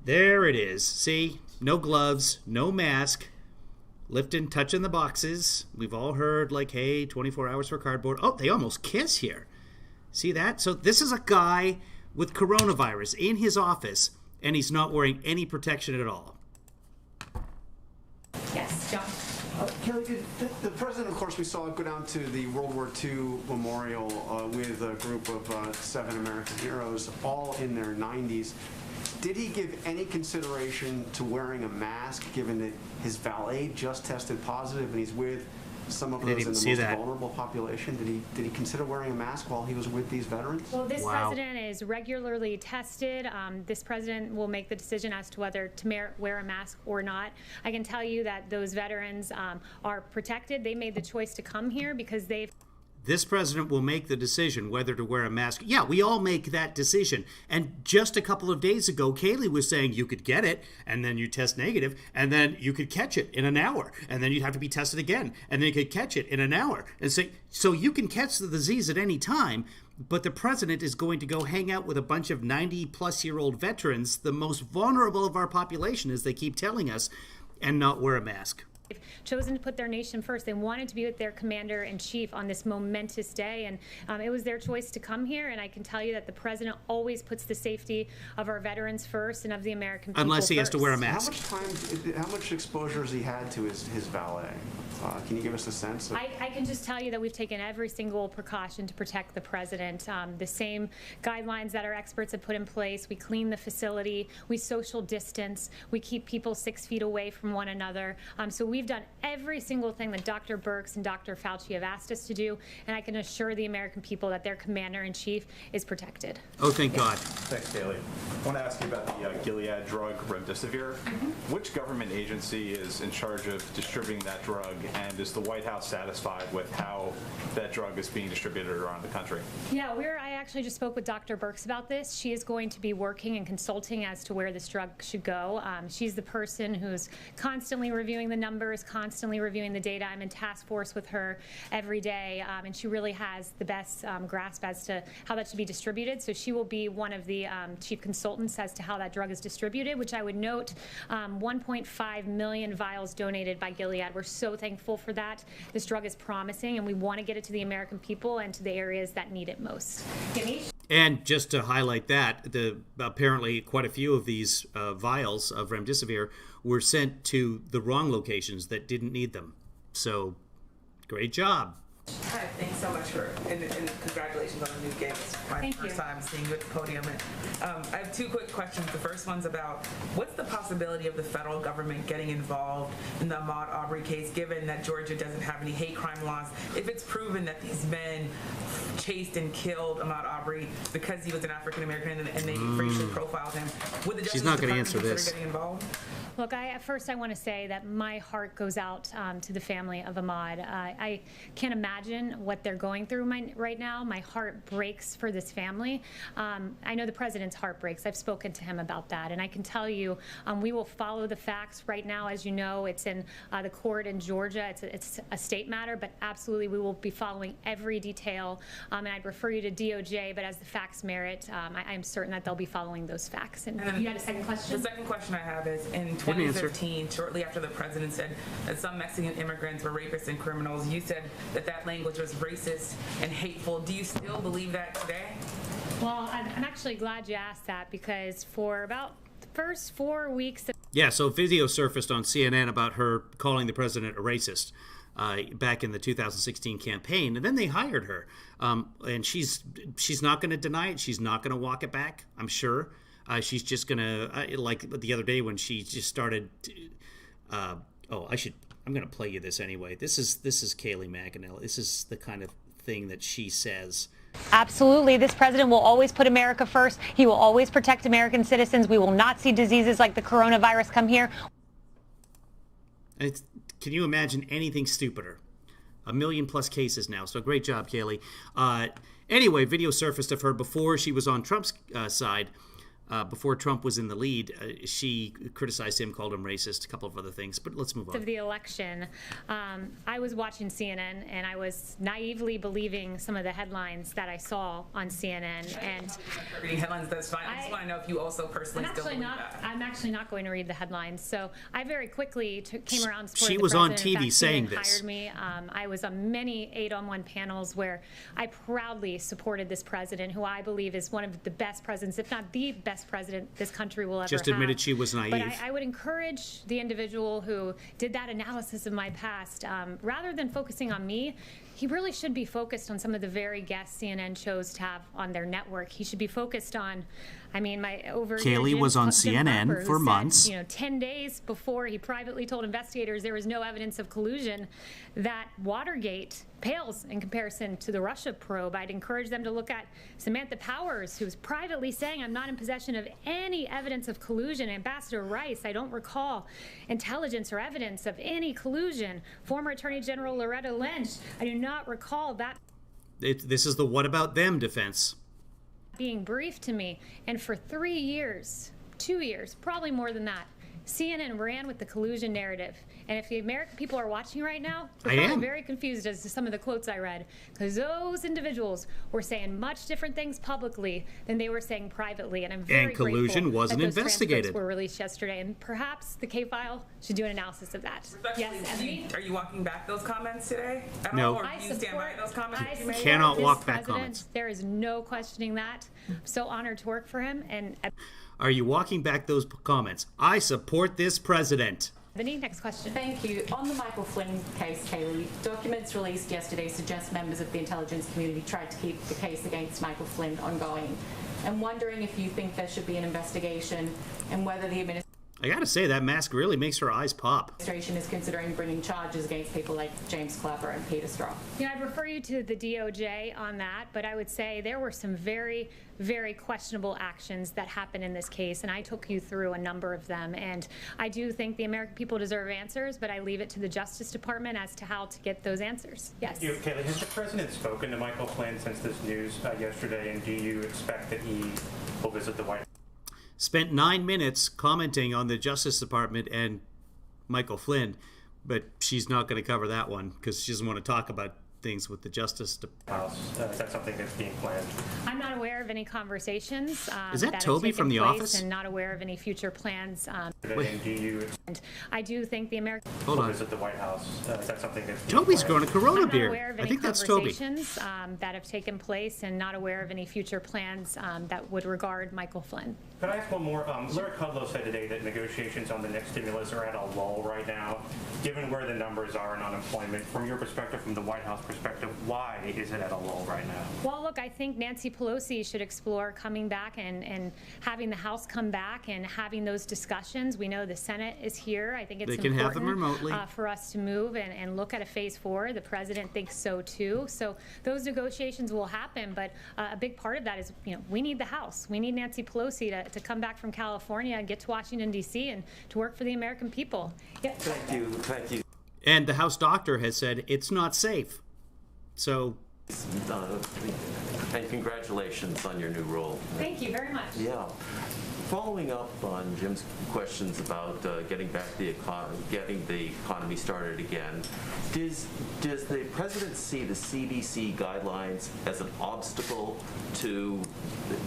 There it is. See? No gloves, no mask. Lifting, touching the boxes. We've all heard, like, hey, 24 hours for cardboard. Oh, they almost kiss here. See that? So this is a guy with coronavirus in his office, and he's not wearing any protection at all. Yes, John. Kayleigh, the president, of course, we saw go down to the World War II memorial with a group of 7 American heroes, all in their 90s. Did he give any consideration to wearing a mask, given that his valet just tested positive and he's with some of those in the most vulnerable population? Did he consider wearing a mask while he was with these veterans? Well, this president is regularly tested. This president will make the decision as to whether to wear a mask or not. I can tell you that those veterans are protected. They made the choice to come here because This president will make the decision whether to wear a mask. Yeah, we all make that decision. And just a couple of days ago, Kaylee was saying you could get it, and then you test negative, and then you could catch it in an hour, and then you'd have to be tested again, and then you could catch it in an hour. And so you can catch the disease at any time, but the president is going to go hang out with a bunch of 90-plus-year-old veterans, the most vulnerable of our population, as they keep telling us, and not wear a mask. They've chosen to put their nation first. They wanted to be with their commander-in-chief on this momentous day, and it was their choice to come here. And I can tell you that the president always puts the safety of our veterans first and of the American people unless he has to wear a mask. mask. How much exposure has he had to his valet? Can you give us a sense? I can just tell you that we've taken every single precaution to protect the president. The same guidelines that our experts have put in place. We clean the facility. We social distance. We keep people 6 feet away from one another. So we've done every single thing that Dr. Birx and Dr. Fauci have asked us to do, and I can assure the American people that their commander-in-chief is protected. Oh, thank God. Thanks, Kaylee. I want to ask you about the Gilead drug, remdesivir. Which government agency is in charge of distributing that drug, and is the White House satisfied with how that drug is being distributed around the country? Yeah, I actually just spoke with Dr. Birx about this. She is going to be working and consulting as to where this drug should go. She's the person who's constantly reviewing the numbers, constantly reviewing the data. I'm in task force with her every day, and she really has the best grasp as to how that should be distributed. So she will be one of the chief consultants as to how that drug is distributed, which I would note 1.5 million vials donated by Gilead. We're so thankful for that. This drug is promising, and we want to get it to the American people and to the areas that need it most. And just to highlight that, apparently quite a few of these vials of remdesivir were sent to the wrong locations that didn't need them. So, great job. Hi, thanks so much and congratulations on the new gig. It's my first time seeing you at the podium. And, I have two quick questions. The first one's about what's the possibility of the federal government getting involved in the Ahmaud Arbery case, given that Georgia doesn't have any hate crime laws? If it's proven that these men chased and killed Ahmaud Arbery because he was an African American and they racially profiled him, would the Justice Department consider getting involved? Look, first I want to say that my heart goes out to the family of Ahmaud. I can't imagine what they're going through right now. My heart breaks for this family. I know the president's heart breaks. I've spoken to him about that. And I can tell you, we will follow the facts. Right now, as you know, it's in the court in Georgia. It's a state matter, but absolutely we will be following every detail. And I'd refer you to DOJ, but as the facts merit, I am certain that they'll be following those facts. And you had a second question? The second question I have is, in 2015, shortly after the president said that some Mexican immigrants were rapists and criminals, you said that language was racist and hateful. Do you still believe that today? Well, I'm actually glad you asked that, because for about the first 4 weeks... Yeah, so video surfaced on CNN about her calling the president a racist back in the 2016 campaign, and then they hired her. And she's not going to deny it. She's not going to walk it back, I'm sure. She's just going to, like the other day when she just started, I'm going to play you this anyway. This is Kaylee McEninny. This is the kind of thing that she says. Absolutely. This president will always put America first. He will always protect American citizens. We will not see diseases like the coronavirus come here. Can you imagine anything stupider? 1 million plus cases now. So great job, Kaylee. Anyway, video surfaced of her before she was on Trump's side. Before Trump was in the lead, she criticized him, called him racist, a couple of other things. But let's move on. Of the election, I was watching CNN, and I was naively believing some of the headlines that I saw on CNN. And reading headlines, that's fine. I just want to know if you also personally still believe that. I'm actually not going to read the headlines. So I very quickly came around. She was on TV saying this. Hired me. I was on many 8-on-1 panels where I proudly supported this president, who I believe is one of the best presidents, if not the best president this country will ever have. Just admitted she was naive. But I would encourage the individual who did that analysis of my past, rather than focusing on me, he really should be focused on some of the very guests CNN chose to have on their network. He should be focused on, Kaylee was on CNN for months. 10 days before he privately told investigators there was no evidence of collusion, that Watergate pales in comparison to the Russia probe. I'd encourage them to look at Samantha Powers, who's privately saying, I'm not in possession of any evidence of collusion. Ambassador Rice, I don't recall intelligence or evidence of any collusion. Former Attorney General Loretta Lynch, I do not recall that. This is the what about them defense. Being briefed to me, and for 3 years, 2 years, probably more than that, CNN ran with the collusion narrative. And if the American people are watching right now, they're probably very confused as to some of the quotes I read, because those individuals were saying much different things publicly than they were saying privately. And I'm very collusion wasn't that those investigated. Were released yesterday, and perhaps the K-file should do an analysis of that. Yes, Emily? Are you walking back those comments today? No. Or do you stand by those comments? You cannot walk back comments. There is no questioning that. I'm so honored to work for him. And are you walking back those comments? I support this president. Next question. Thank you. On the Michael Flynn case, Kaylee, documents released yesterday suggest members of the intelligence community tried to keep the case against Michael Flynn ongoing. I'm wondering if you think there should be an investigation and whether the administration I gotta say, that mask really makes her eyes pop. Administration is considering bringing charges against people like James Clapper and Peter Strzok. Yeah, I'd refer you to the DOJ on that, but I would say there were some very, very questionable actions that happened in this case, and I took you through a number of them. And I do think the American people deserve answers, but I leave it to the Justice Department as to how to get those answers. Yes. Kaylee, has the president spoken to Michael Flynn since this news yesterday, and do you expect that he will visit the White House? Spent 9 minutes commenting on the Justice Department and Michael Flynn, but she's not going to cover that one because she doesn't want to talk about things with the Justice Department. Is that something that's being planned? I'm not aware of any conversations. Is that Toby from The Office? And not aware of any future plans. And I do think the American. Hold on. Visit the White House. Is that something that's Toby's growing a Corona I'm not beard. aware of I any think that's Toby. conversations that have taken place, and not aware of any future plans that would regard Michael Flynn. Could I ask one more? Larry Kudlow said today that negotiations on the next stimulus are at a lull right now. Given where the numbers are in unemployment, from your perspective, from the White House perspective, why is it at a lull right now? Well, look, I think Nancy Pelosi should explore coming back and having the House come back and having those discussions. We know the Senate is here. I think it's They can important have them remotely. For us to move and look at a phase 4. The president thinks so too. So those negotiations will happen, but a big part of that is, we need the House. We need Nancy Pelosi to come back from California and get to Washington, D.C. and to work for the American people. Yeah. Thank you. And the House doctor has said it's not safe. So. And congratulations on your new role. Thank you very much. Yeah. Following up on Jim's questions about getting the economy started again, does the president see the CDC guidelines as an obstacle to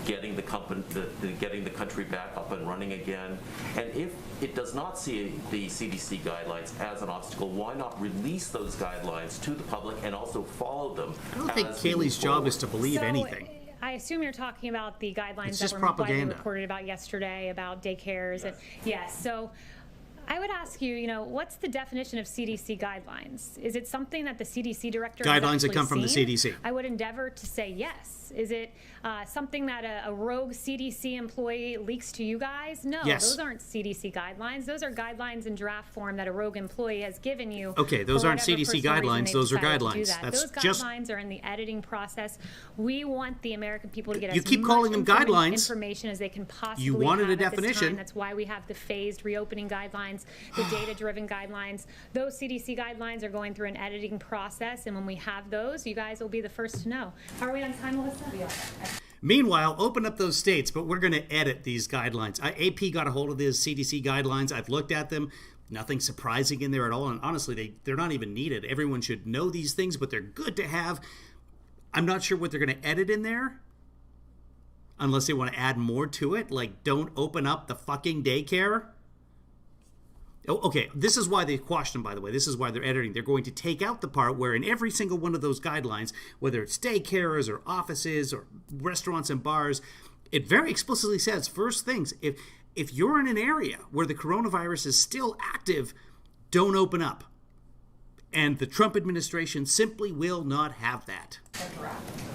getting the country back up and running again? And if it does not see the CDC guidelines as an obstacle, why not release those guidelines to the public and also follow them? I don't think Kaylee's job is to believe anything. I assume you're talking about the guidelines It's that just were propaganda. widely reported about yesterday about daycares. And yes, so I would ask you, what's the definition of CDC guidelines? Is it something that the CDC director has Guidelines that actually come from the seen? CDC. I would endeavor to say yes. Is it something that a rogue CDC employee leaks to you guys? No, Yes. those aren't CDC guidelines. Those are guidelines in draft form that a rogue employee has given you. Okay, those for aren't whatever CDC personal reason guidelines, they've those are decided to do guidelines. that. That's Those just- guidelines are in the editing process. We want the American people to get You as keep much calling them guidelines. information as they can possibly You wanted have a at this definition. time. That's why we have the phased reopening guidelines, the data-driven guidelines. Those CDC guidelines are going through an editing process, and when we have those, you guys will be the first to know. Are we on time, Melissa? We are. Meanwhile, open up those states, but we're going to edit these guidelines. AP got a hold of these CDC guidelines. I've looked at them. Nothing surprising in there at all. And honestly, they're not even needed. Everyone should know these things, but they're good to have. I'm not sure what they're going to edit in there, unless they want to add more to it. Like, don't open up the fucking daycare. Oh, okay, this is why they quashed them, by the way. This is why they're editing. They're going to take out the part where in every single one of those guidelines, whether it's daycares or offices or restaurants and bars, it very explicitly says, first things, if you're in an area where the coronavirus is still active, don't open up. And the Trump administration simply will not have that.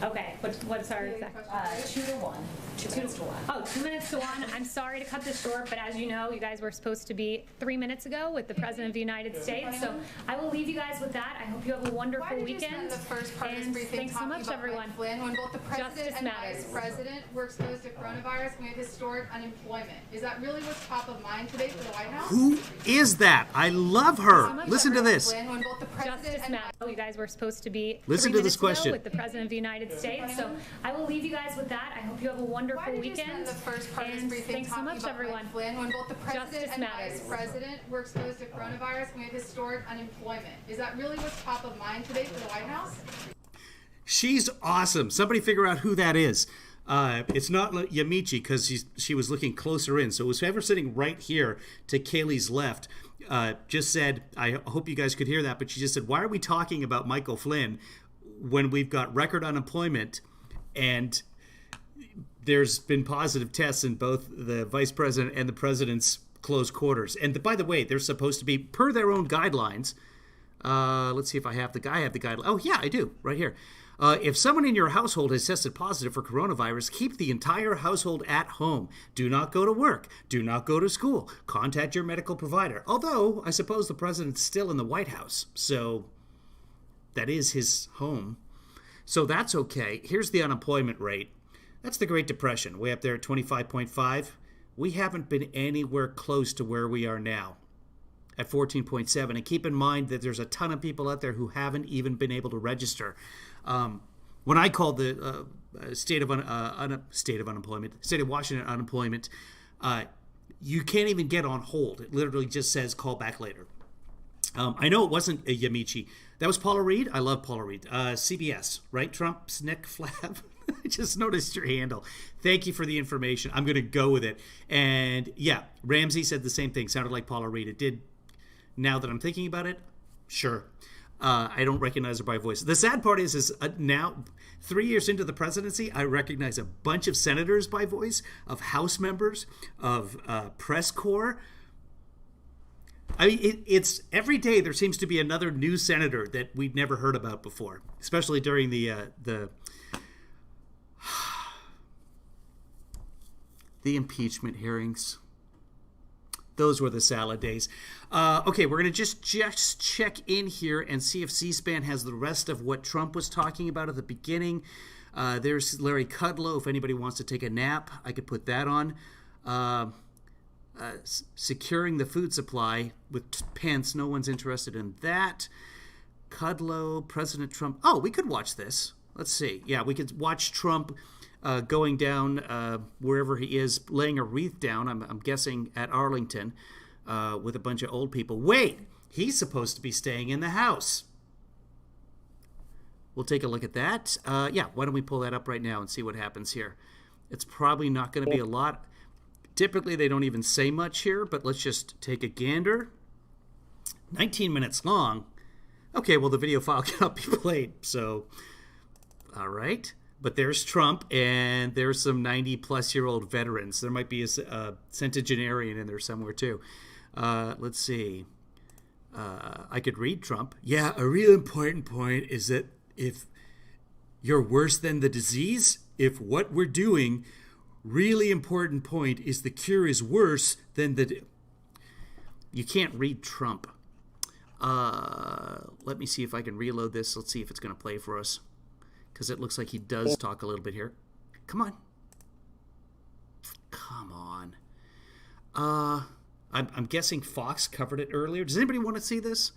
Okay, what's our exact? 2 to 1. 2 minutes to 1. Oh, 2 minutes to 1. I'm sorry to cut this short, but as you know, you guys were supposed to be 3 minutes ago with the President of the United States. So I will leave you guys with that. I hope you have a wonderful weekend. Why did you spend the first part of this And briefing thanks so talking much, about everyone. Mike Flynn, when both the president Justice and matters. vice president were exposed to coronavirus and we have historic unemployment? Is that really what's top of mind today for the White House? Who is that? I love her. Listen to this. Flynn, when both the president Matt. You guys were supposed to be Listen to this question with the President of the United States. So I will leave you guys with that. I hope you have a wonderful weekend. The first part of this briefing thanks so much, everyone. Flynn, when both the president and matters. vice president were exposed to coronavirus, we had historic unemployment. Is that really what's top of mind today for the White House? She's awesome. Somebody figure out who that is. It's not Yamiche because she was looking closer in. So whoever sitting right here to Kaylee's left just said, I hope you guys could hear that, but she just said, why are we talking about Michael Flynn when we've got record unemployment and there's been positive tests in both the vice president and the president's close quarters? And by the way, they're supposed to be, per their own guidelines, let's see if I have the guideline. Oh, yeah, I do, right here. If someone in your household has tested positive for coronavirus, keep the entire household at home. Do not go to work. Do not go to school. Contact your medical provider. Although, I suppose the president's still in the White House, so that is his home. So that's okay. Here's the unemployment rate. That's the Great Depression, way up there at 25.5. We haven't been anywhere close to where we are now at 14.7. And keep in mind that there's a ton of people out there who haven't even been able to register. When I called the state of Washington unemployment, you can't even get on hold. It literally just says call back later. I know it wasn't a Yamiche. That was Paula Reed. I love Paula Reed. CBS, right? Trump's neck flap. I just noticed your handle. Thank you for the information. I'm going to go with it. And yeah, Ramsey said the same thing. Sounded like Paula Reed. It did. Now that I'm thinking about it, sure. I don't recognize her by voice. The sad part is now, 3 years into the presidency, I recognize a bunch of senators by voice, of House members, of press corps. I mean, it's every day there seems to be another new senator that we've never heard about before, especially during the impeachment hearings. Those were the salad days. Okay, we're going to just check in here and see if C-SPAN has the rest of what Trump was talking about at the beginning. There's Larry Kudlow. If anybody wants to take a nap, I could put that on. Securing the food supply with Pence. No one's interested in that. Kudlow, President Trump. Oh, we could watch this. Let's see. Yeah, we could watch Trump going down wherever he is, laying a wreath down, I'm guessing at Arlington, with a bunch of old people. Wait, he's supposed to be staying in the house. We'll take a look at that. Yeah, why don't we pull that up right now and see what happens here. It's probably not going to be a lot. Typically, they don't even say much here, but let's just take a gander. 19 minutes long. Okay, well, the video file cannot be played, so all right. But there's Trump, and there's some 90-plus-year-old veterans. There might be a centenarian in there somewhere, too. Let's see. I could read Trump. Yeah, a real important point is that if you're worse than the disease, if what we're doing, really important point is the cure is worse than the... You can't read Trump. Let me see if I can reload this. Let's see if it's going to play for us, because it looks like he does talk a little bit here. Come on. Come on. I'm guessing Fox covered it earlier. Does anybody want to see this?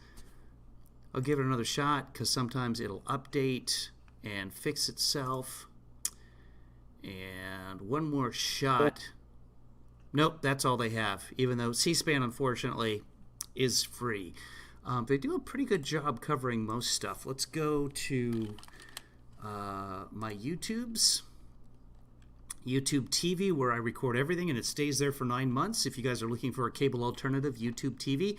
I'll give it another shot, because sometimes it'll update and fix itself. And one more shot. Nope, that's all they have, even though C-SPAN, unfortunately, is free. They do a pretty good job covering most stuff. Let's go to my YouTube TV, where I record everything, and it stays there for 9 months. If you guys are looking for a cable alternative, YouTube TV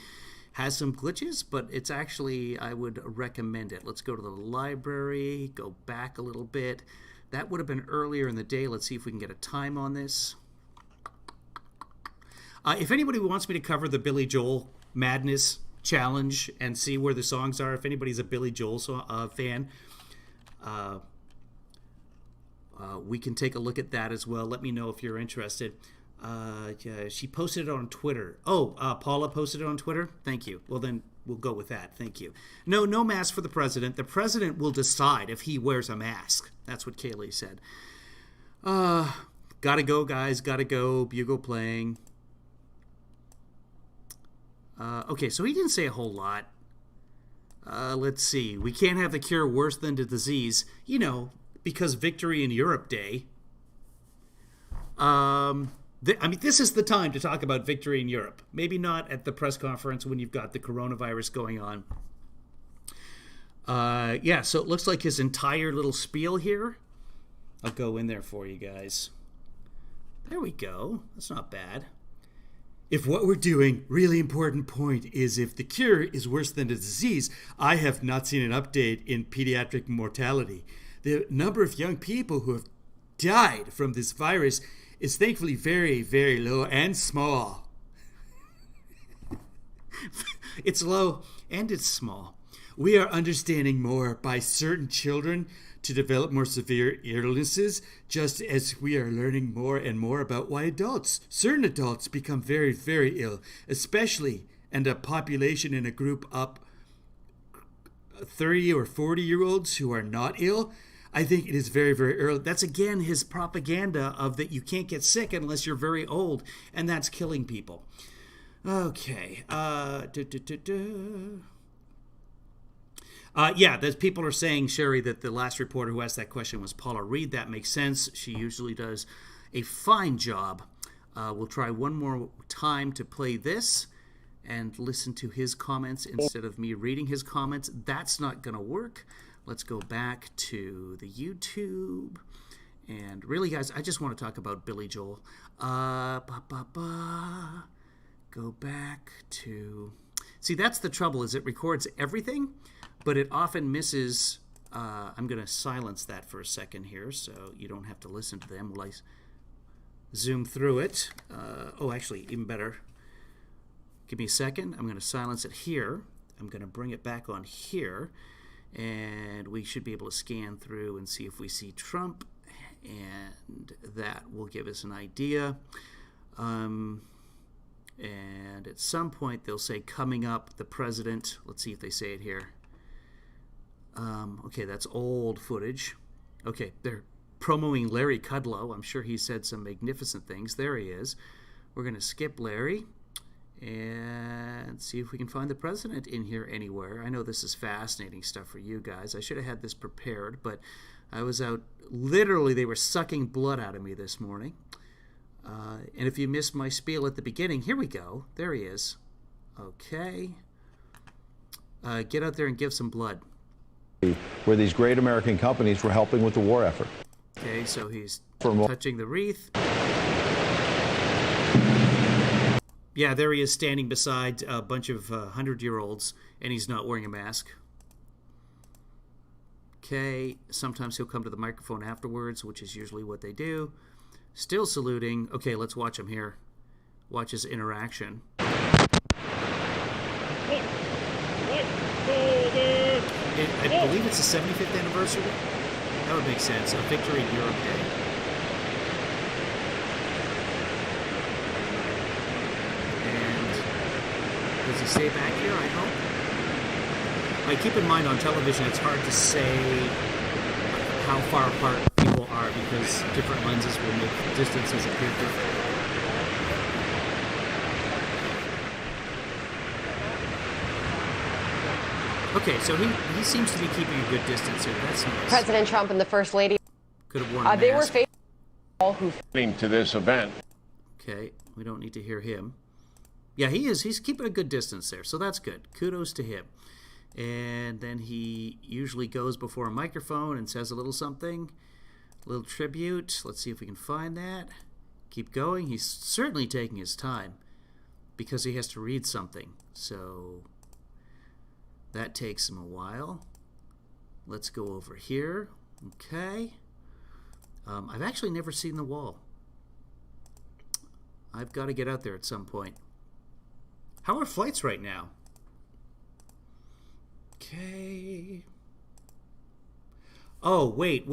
has some glitches, but it's actually, I would recommend it. Let's go to the library, go back a little bit. That would have been earlier in the day. Let's see if we can get a time on this. If anybody wants me to cover the Billy Joel Madness Challenge and see where the songs are, if anybody's a Billy Joel fan, we can take a look at that as well. Let me know if you're interested. Yeah, she posted it on Twitter. Oh, Paula posted it on Twitter? Thank you. Well, then we'll go with that. Thank you. No mask for the president. The president will decide if he wears a mask. That's what Kaylee said. Gotta go, guys. Gotta go. Bugle playing. Okay, so he didn't say a whole lot. Let's see. We can't have the cure worse than the disease, because Victory in Europe Day. This is the time to talk about victory in Europe. Maybe not at the press conference when you've got the coronavirus going on. So it looks like his entire little spiel here. I'll go in there for you guys. There we go. That's not bad. If what we're doing, really important point, is if the cure is worse than the disease, I have not seen an update in pediatric mortality. The number of young people who have died from this virus is thankfully very, very low and small. It's low and it's small. We are understanding more by certain children to develop more severe illnesses, just as we are learning more and more about why certain adults become very, very ill, especially and a population in a group up 30 or 40-year-olds who are not ill. I think it is very, very early. That's, again, his propaganda of that you can't get sick unless you're very old, and that's killing people. Okay. There's people are saying, Sherry, that the last reporter who asked that question was Paula Reed. That makes sense. She usually does a fine job. We'll try one more time to play this and listen to his comments instead of me reading his comments. That's not going to work. Let's go back to the YouTube. And really, guys, I just want to talk about Billy Joel. Go back to... See, that's the trouble, is it records everything, but it often misses... I'm going to silence that for a second here so you don't have to listen to them while I zoom through it. Actually, even better. Give me a second. I'm going to silence it here. I'm going to bring it back on here. And we should be able to scan through and see if we see Trump. And that will give us an idea. And at some point, they'll say, coming up, the president. Let's see if they say it here. Okay, that's old footage. Okay, they're promoting Larry Kudlow. I'm sure he said some magnificent things. There he is. We're going to skip Larry and see if we can find the president in here anywhere. I know this is fascinating stuff for you guys. I should have had this prepared, but I was out. Literally, they were sucking blood out of me this morning. And if you missed my spiel at the beginning, here we go. There he is. Okay. Get out there and give some blood. Where these great American companies were helping with the war effort. Okay, so he's touching the wreath. Yeah, there he is standing beside a bunch of 100-year-olds, and he's not wearing a mask. Okay, sometimes he'll come to the microphone afterwards, which is usually what they do. Still saluting. Okay, let's watch him here. Watch his interaction. I believe it's the 75th anniversary. That would make sense. A Victory in Europe Day. And does he stay back here, I hope? Keep in mind, on television, it's hard to say how far apart people are because different lenses will make distances appear different. Okay, so he seems to be keeping a good distance here. That's nice. President Trump and the First Lady. Could have worn a mask. They were facing all who to this event. Okay, we don't need to hear him. Yeah, he is. He's keeping a good distance there, so that's good. Kudos to him. And then he usually goes before a microphone and says a little something, a little tribute. Let's see if we can find that. Keep going. He's certainly taking his time because he has to read something. So that takes him a while. Let's go over here. Okay. I've actually never seen the wall. I've got to get out there at some point. How are flights right now? Okay. Oh, wait.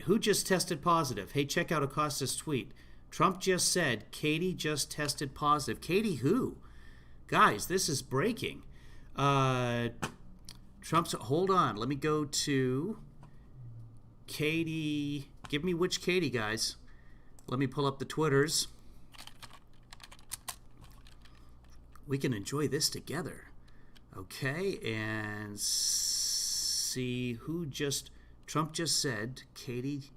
Who just tested positive? Hey, check out Acosta's tweet. Trump just said, Katie just tested positive. Katie who? Guys, this is breaking. Trump's, hold on. Let me go to Katie. Give me which Katie, guys. Let me pull up the Twitters. We can enjoy this together. Okay, and see who Trump just said Katie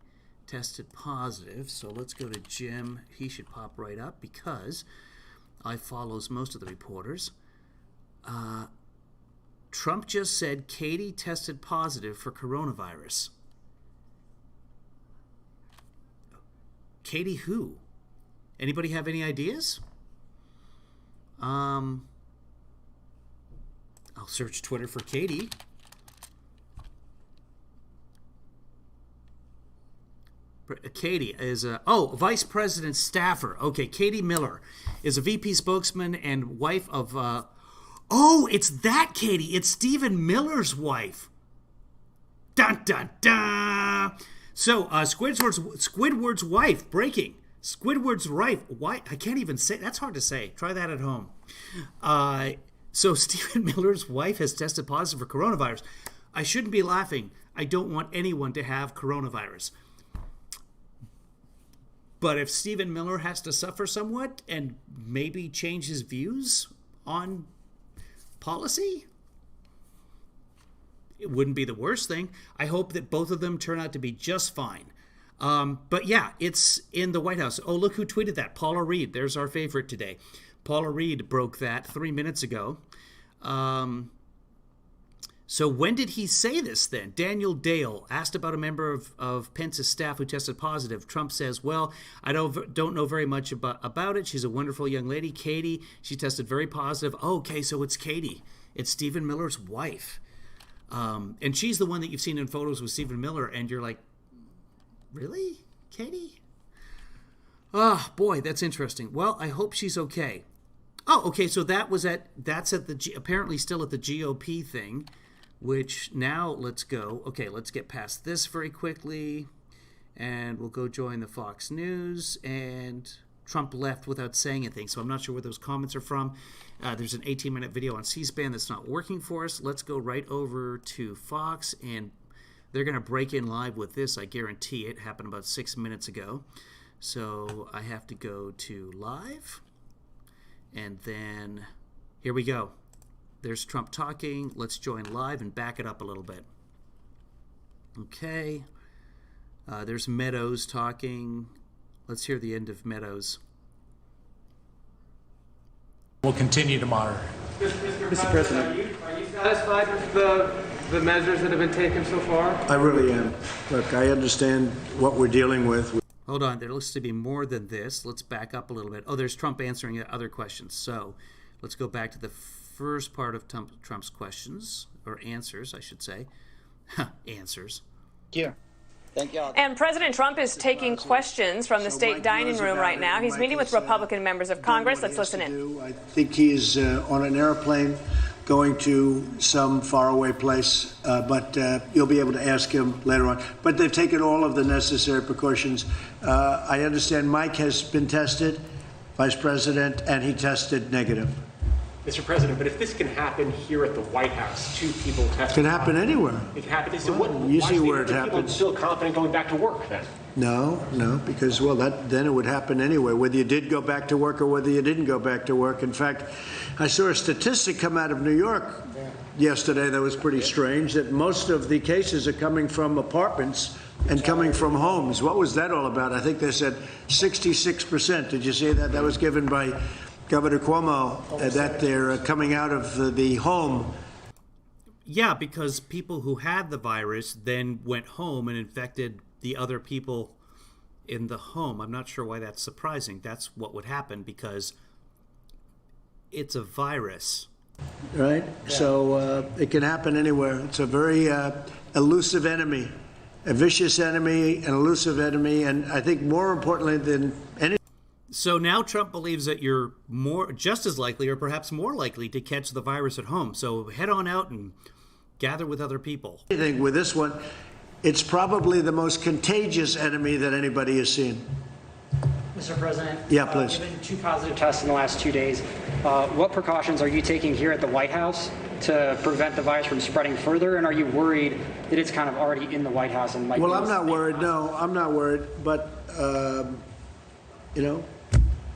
tested positive. So let's go to Jim. He should pop right up because I follows most of the reporters. Trump just said Katie tested positive for coronavirus. Katie who? Anybody have any ideas? I'll search Twitter for Katie. Katie is Vice President staffer. Okay, Katie Miller is a VP spokesman and wife of, it's that Katie. It's Stephen Miller's wife. Dun, dun, dun. So, Squidward's wife, breaking. Squidward's wife, I can't even say, that's hard to say. Try that at home. So Stephen Miller's wife has tested positive for coronavirus. I shouldn't be laughing. I don't want anyone to have coronavirus. But if Stephen Miller has to suffer somewhat and maybe change his views on policy, it wouldn't be the worst thing. I hope that both of them turn out to be just fine. But yeah, it's in the White House. Oh, look who tweeted that. Paula Reed. There's our favorite today. Paula Reed broke that 3 minutes ago. So when did he say this then? Daniel Dale asked about a member of Pence's staff who tested positive. Trump says, well, I don't know very much about it. She's a wonderful young lady, Katie. She tested very positive. Oh, okay, so it's Katie. It's Stephen Miller's wife. And she's the one that you've seen in photos with Stephen Miller, and you're like, really, Katie? Oh, boy, that's interesting. Well, I hope she's okay. Oh, okay, so that's apparently still at the GOP thing, which now let's go. Okay, let's get past this very quickly, and we'll go join the Fox News, and Trump left without saying anything, so I'm not sure where those comments are from. There's an 18-minute video on C-SPAN that's not working for us. Let's go right over to Fox, and they're going to break in live with this, I guarantee it. Happened about 6 minutes ago. So I have to go to live, and then here we go. There's Trump talking. Let's join live and back it up a little bit. Okay. There's Meadows talking. Let's hear the end of Meadows. We'll continue to monitor. Mr. President, are you satisfied with the measures that have been taken so far? I really am. Look, I understand what we're dealing with. Hold on, there looks to be more than this. Let's back up a little bit. Oh, there's Trump answering other questions. So let's go back to the first part of Trump's questions, or answers, I should say. Answers. Yeah. Thank you all. And President Trump is taking questions from the state dining room right now. He's meeting with Republican members of Congress. Let's listen in. I think he's on an airplane going to some faraway place, but you'll be able to ask him later on. But they've taken all of the necessary precautions. I understand Mike has been tested, Vice President, and he tested negative. Mr. President, but if this can happen here at the White House, 2 people tested. It can happen anywhere. It can happen. So You see where it happens. People feel confident going back to work then? No, because, well, then it would happen anyway, whether you did go back to work or whether you didn't go back to work. In fact, I saw a statistic come out of New York yesterday that was pretty strange, that most of the cases are coming from apartments and coming from homes. What was that all about? I think they said 66%. Did you see that? That was given by Governor Cuomo, that they're coming out of the home. Yeah, because people who had the virus then went home and infected the other people in the home. I'm not sure why that's surprising. That's what would happen because it's a virus. Right? Yeah. So it can happen anywhere. It's a very elusive enemy, a vicious enemy, an elusive enemy, and I think more importantly than any. So now Trump believes that you're just as likely or perhaps more likely to catch the virus at home. So head on out and gather with other people. I think with this one, it's probably the most contagious enemy that anybody has seen. Mr. President, yeah, please. Given 2 positive tests in the last 2 days, what precautions are you taking here at the White House to prevent the virus from spreading further? And are you worried that it's kind of already in the White House and might? Well, I'm not worried. No, I'm not worried. But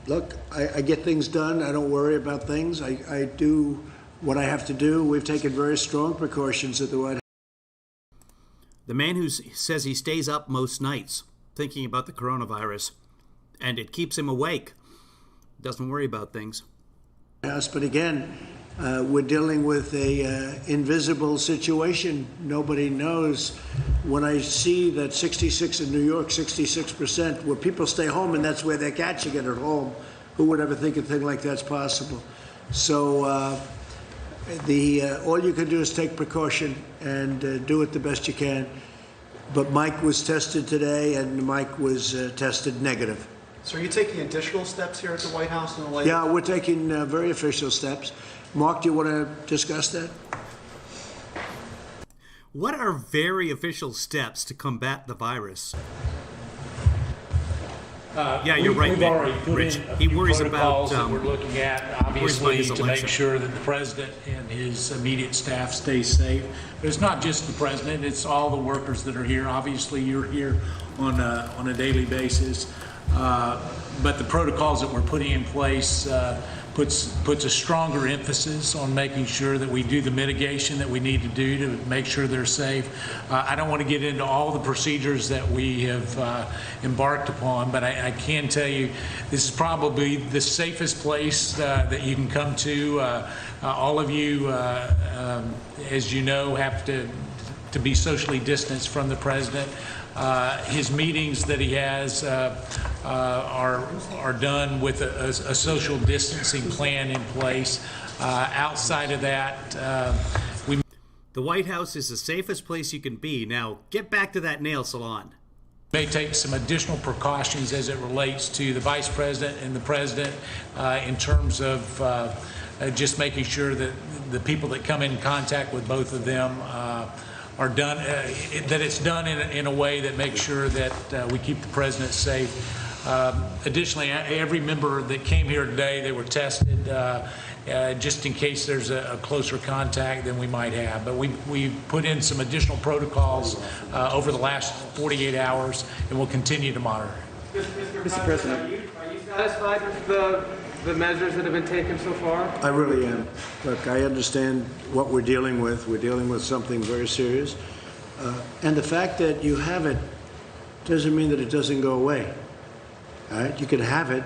look, I get things done. I don't worry about things. I do what I have to do. We've taken very strong precautions at the White House. The man who says he stays up most nights thinking about the coronavirus, and it keeps him awake. Doesn't worry about things. But again, we're dealing with a invisible situation. Nobody knows. When I see that 66 in New York, 66%, where people stay home and that's where they're catching it at home, who would ever think a thing like that's possible? So all you can do is take precaution and do it the best you can. But Mike was tested today, and Mike was tested negative. So are you taking additional steps here at the White House in the light? Yeah, we're taking very official steps. Mark, do you want to discuss that? What are very official steps to combat the virus? Yeah, you're right, We've Nick. already put Rich. in a He few worries protocols about that we're looking at, obviously, his to make election. sure that the president and his immediate staff stay safe. But it's not just the president; it's all the workers that are here. Obviously, you're here on a daily basis. But the protocols that we're putting in place puts a stronger emphasis on making sure that we do the mitigation that we need to do to make sure they're safe. I don't want to get into all the procedures that we have embarked upon, but I can tell you this is probably the safest place that you can come to. All of you, as you know, have to be socially distanced from the president. His meetings that he has are done with a social distancing plan in place. Outside of that, the White House is the safest place you can be. Now, get back to that nail salon. May take some additional precautions as it relates to the vice president and the president in terms of just making sure that the people that come in contact with both of them are done, that it's done in a way that makes sure that we keep the president safe. Additionally, every member that came here today, they were tested just in case there's a closer contact than we might have. But we put in some additional protocols over the last 48 hours, and we'll continue to monitor. Mr. President, are you satisfied with the measures that have been taken so far? I really am. Look, I understand what we're dealing with. We're dealing with something very serious. And the fact that you have it doesn't mean that it doesn't go away. All right? You can have it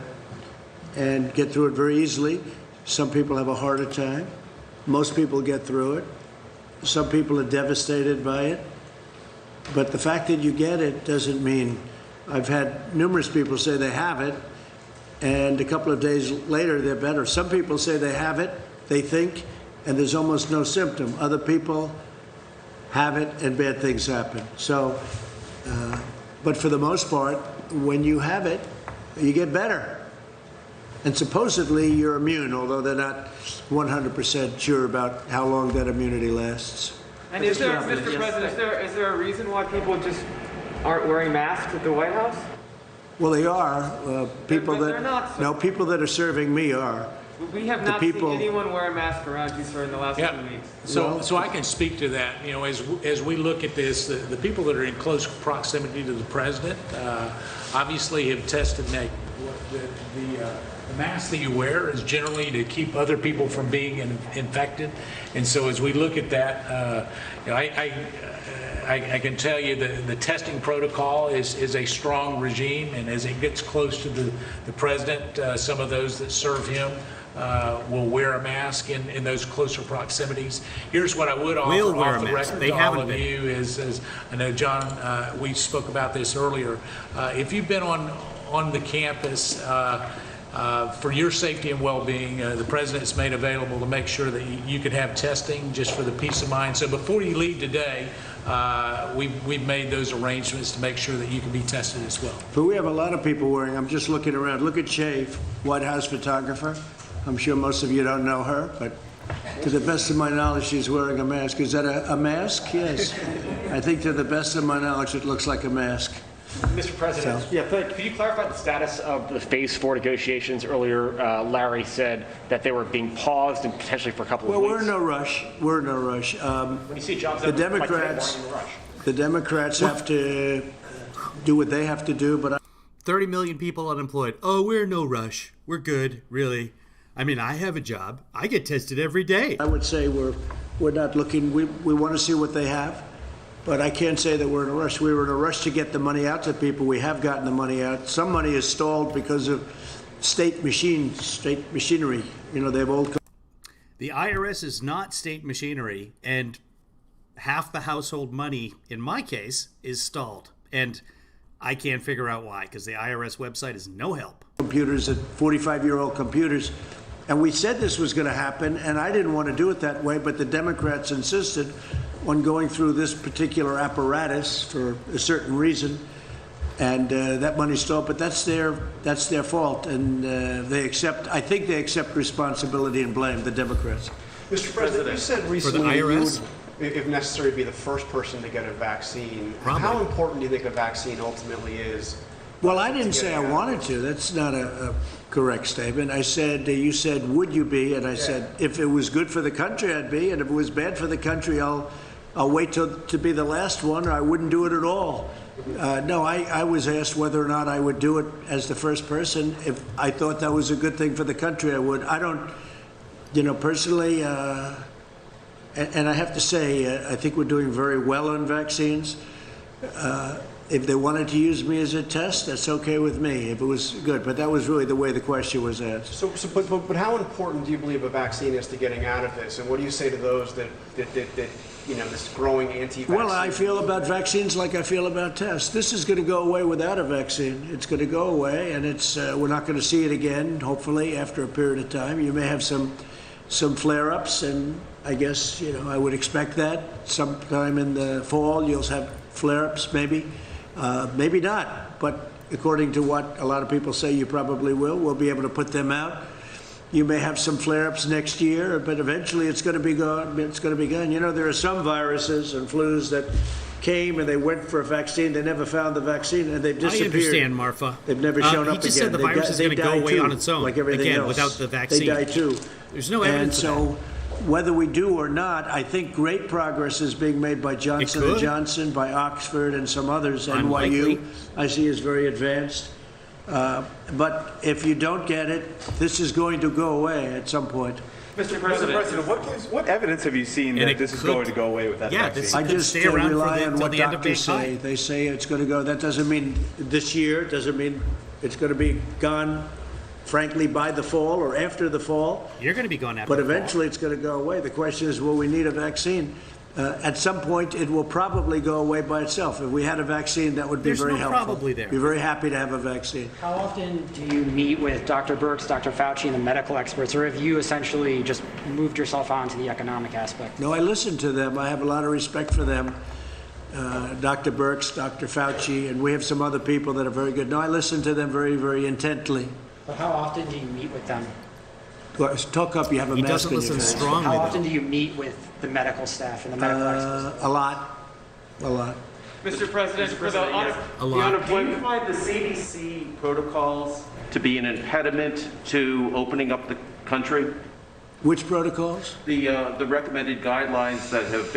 and get through it very easily. Some people have a harder time. Most people get through it. Some people are devastated by it. But the fact that you get it doesn't mean... I've had numerous people say they have it, and a couple of days later they're better. Some people say they have it, they think, and there's almost no symptom. Other people have it and bad things happen. So, but for the most part, when you have it, you get better. And supposedly you're immune, although they're not 100% sure about how long that immunity lasts. And is there, Mr. President, is there a reason why people just aren't wearing masks at the White House? Well, they are. People but that they're not, so. No, people that are serving me are. We have not seen anyone wear a mask around you, sir, in the last 2 weeks. So I can speak to that. You know, as we look at this, the people that are in close proximity to the president obviously have tested negative. The mask that you wear is generally to keep other people from being infected, and so as we look at that, you know, I can tell you that the testing protocol is a strong regime, and as it gets close to the president, some of those that serve him will wear a mask in those closer proximities. Here's what I would offer off the record to all of you is I know, John, we spoke about this earlier. If you've been on the campus, for your safety and well-being, the president's made available to make sure that you can have testing just for the peace of mind. So before you leave today, we've made those arrangements to make sure that you can be tested as well. But we have a lot of people wearing. I'm just looking around. Look at Shay, White House photographer. I'm sure most of you don't know her, but to the best of my knowledge, she's wearing a mask. Is that a mask? Yes. I think to the best of my knowledge, it looks like a mask. Mr. President, could you clarify the status of the Phase 4 negotiations? Earlier, Larry said that they were being paused and potentially for a couple of weeks. Well, we're in no rush. We're in no rush. When you see jobs the Democrats have to do what they have to do, but 30 million people unemployed. Oh, we're in no rush. We're good, really. I mean, I have a job. I get tested every day. I would say we're not looking. We want to see what they have, but I can't say that we're in a rush. We were in a rush to get the money out to people. We have gotten the money out. Some money is stalled because of state machinery. You know, they've old. The IRS is not state machinery, and half the household money, in my case, is stalled. And I can't figure out why, because the IRS website is no help. Computers, at 45-year-old computers. And we said this was going to happen, and I didn't want to do it that way, but the Democrats insisted on going through this particular apparatus for a certain reason, and that money stalled. But that's their fault, and I think they accept responsibility and blame, the Democrats. Mr. President, you said recently you would, if necessary, be the first person to get a vaccine. Probably. How important do you think a vaccine ultimately is? Well, I didn't say I wanted to. That's not a correct statement. I said, you said, would you be? And I said, if it was good for the country, I'd be. And if it was bad for the country, I'll wait to be the last one, or I wouldn't do it at all. No, I was asked whether or not I would do it as the first person. If I thought that was a good thing for the country, I would. I don't, personally, and I have to say, I think we're doing very well on vaccines. If they wanted to use me as a test, that's okay with me, if it was good. But that was really the way the question was asked. But how important do you believe a vaccine is to getting out of this? And what do you say to those that this growing anti-vaccine? Well, I feel about vaccines like I feel about tests. This is going to go away without a vaccine. It's going to go away, and we're not going to see it again, hopefully, after a period of time. You may have some flare-ups, and I guess, I would expect that. Sometime in the fall, you'll have flare-ups, maybe. Maybe not, but according to what a lot of people say, you probably will. We'll be able to put them out. You may have some flare-ups next year, but eventually it's going to be gone. It's going to be gone. There are some viruses and flus that came and they went for a vaccine. They never found the vaccine and they've disappeared. I understand, Marfa. They've never shown up again. He just said the virus is going to go away on its own, like everything again, else. without the vaccine. They die too. There's no evidence and of that. Whether we do or not, I think great progress is being made by Johnson & Johnson, by Oxford, and some others. NYU, I see, is very advanced. But if you don't get it, this is going to go away at some point. Mr. President, what evidence have you seen that this is going to go away with that vaccine? I just rely on what doctors say. They say it's going to go. That doesn't mean this year. It doesn't mean it's going to be gone, frankly, by the fall or after the fall. You're going to be gone after the fall. But eventually it's going to go away. The question is, will we need a vaccine? At some point, it will probably go away by itself. If we had a vaccine, that would be very helpful. Probably there. Be very happy to have a vaccine. How often do you meet with Dr. Birx, Dr. Fauci, and the medical experts, or have you essentially just moved yourself on to the economic aspect? No, I listen to them. I have a lot of respect for them. Dr. Birx, Dr. Fauci, and we have some other people that are very good. No, I listen to them very, very intently. But how often do you meet with them? Talk up, you have a mask on your face. He doesn't listen strongly. How often do you meet with the medical staff and the medical experts? A lot. Mr. President, for the unemployment, do you find the CDC protocols to be an impediment to opening up the country? Which protocols? The recommended guidelines that have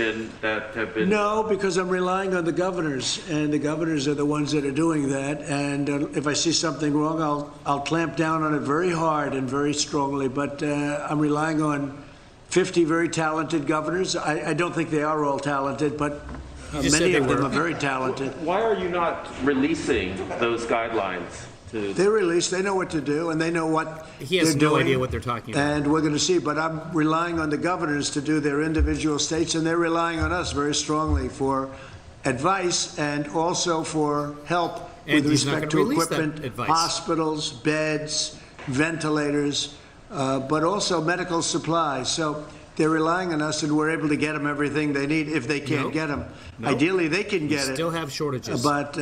been. No, because I'm relying on the governors, and the governors are the ones that are doing that. And if I see something wrong, I'll clamp down on it very hard and very strongly. But I'm relying on 50 very talented governors. I don't think they are all talented, but many of them are very talented. Why are you not releasing those guidelines? They're released. They know what to do, and they know what they're doing. He has no idea what they're talking about. And we're going to see. But I'm relying on the governors to do their individual states, and they're relying on us very strongly for advice and also for help with respect to equipment, hospitals, beds, ventilators, but also medical supplies. So they're relying on us, and we're able to get them everything they need if they can't get them. Ideally, they can get it. Still have shortages. But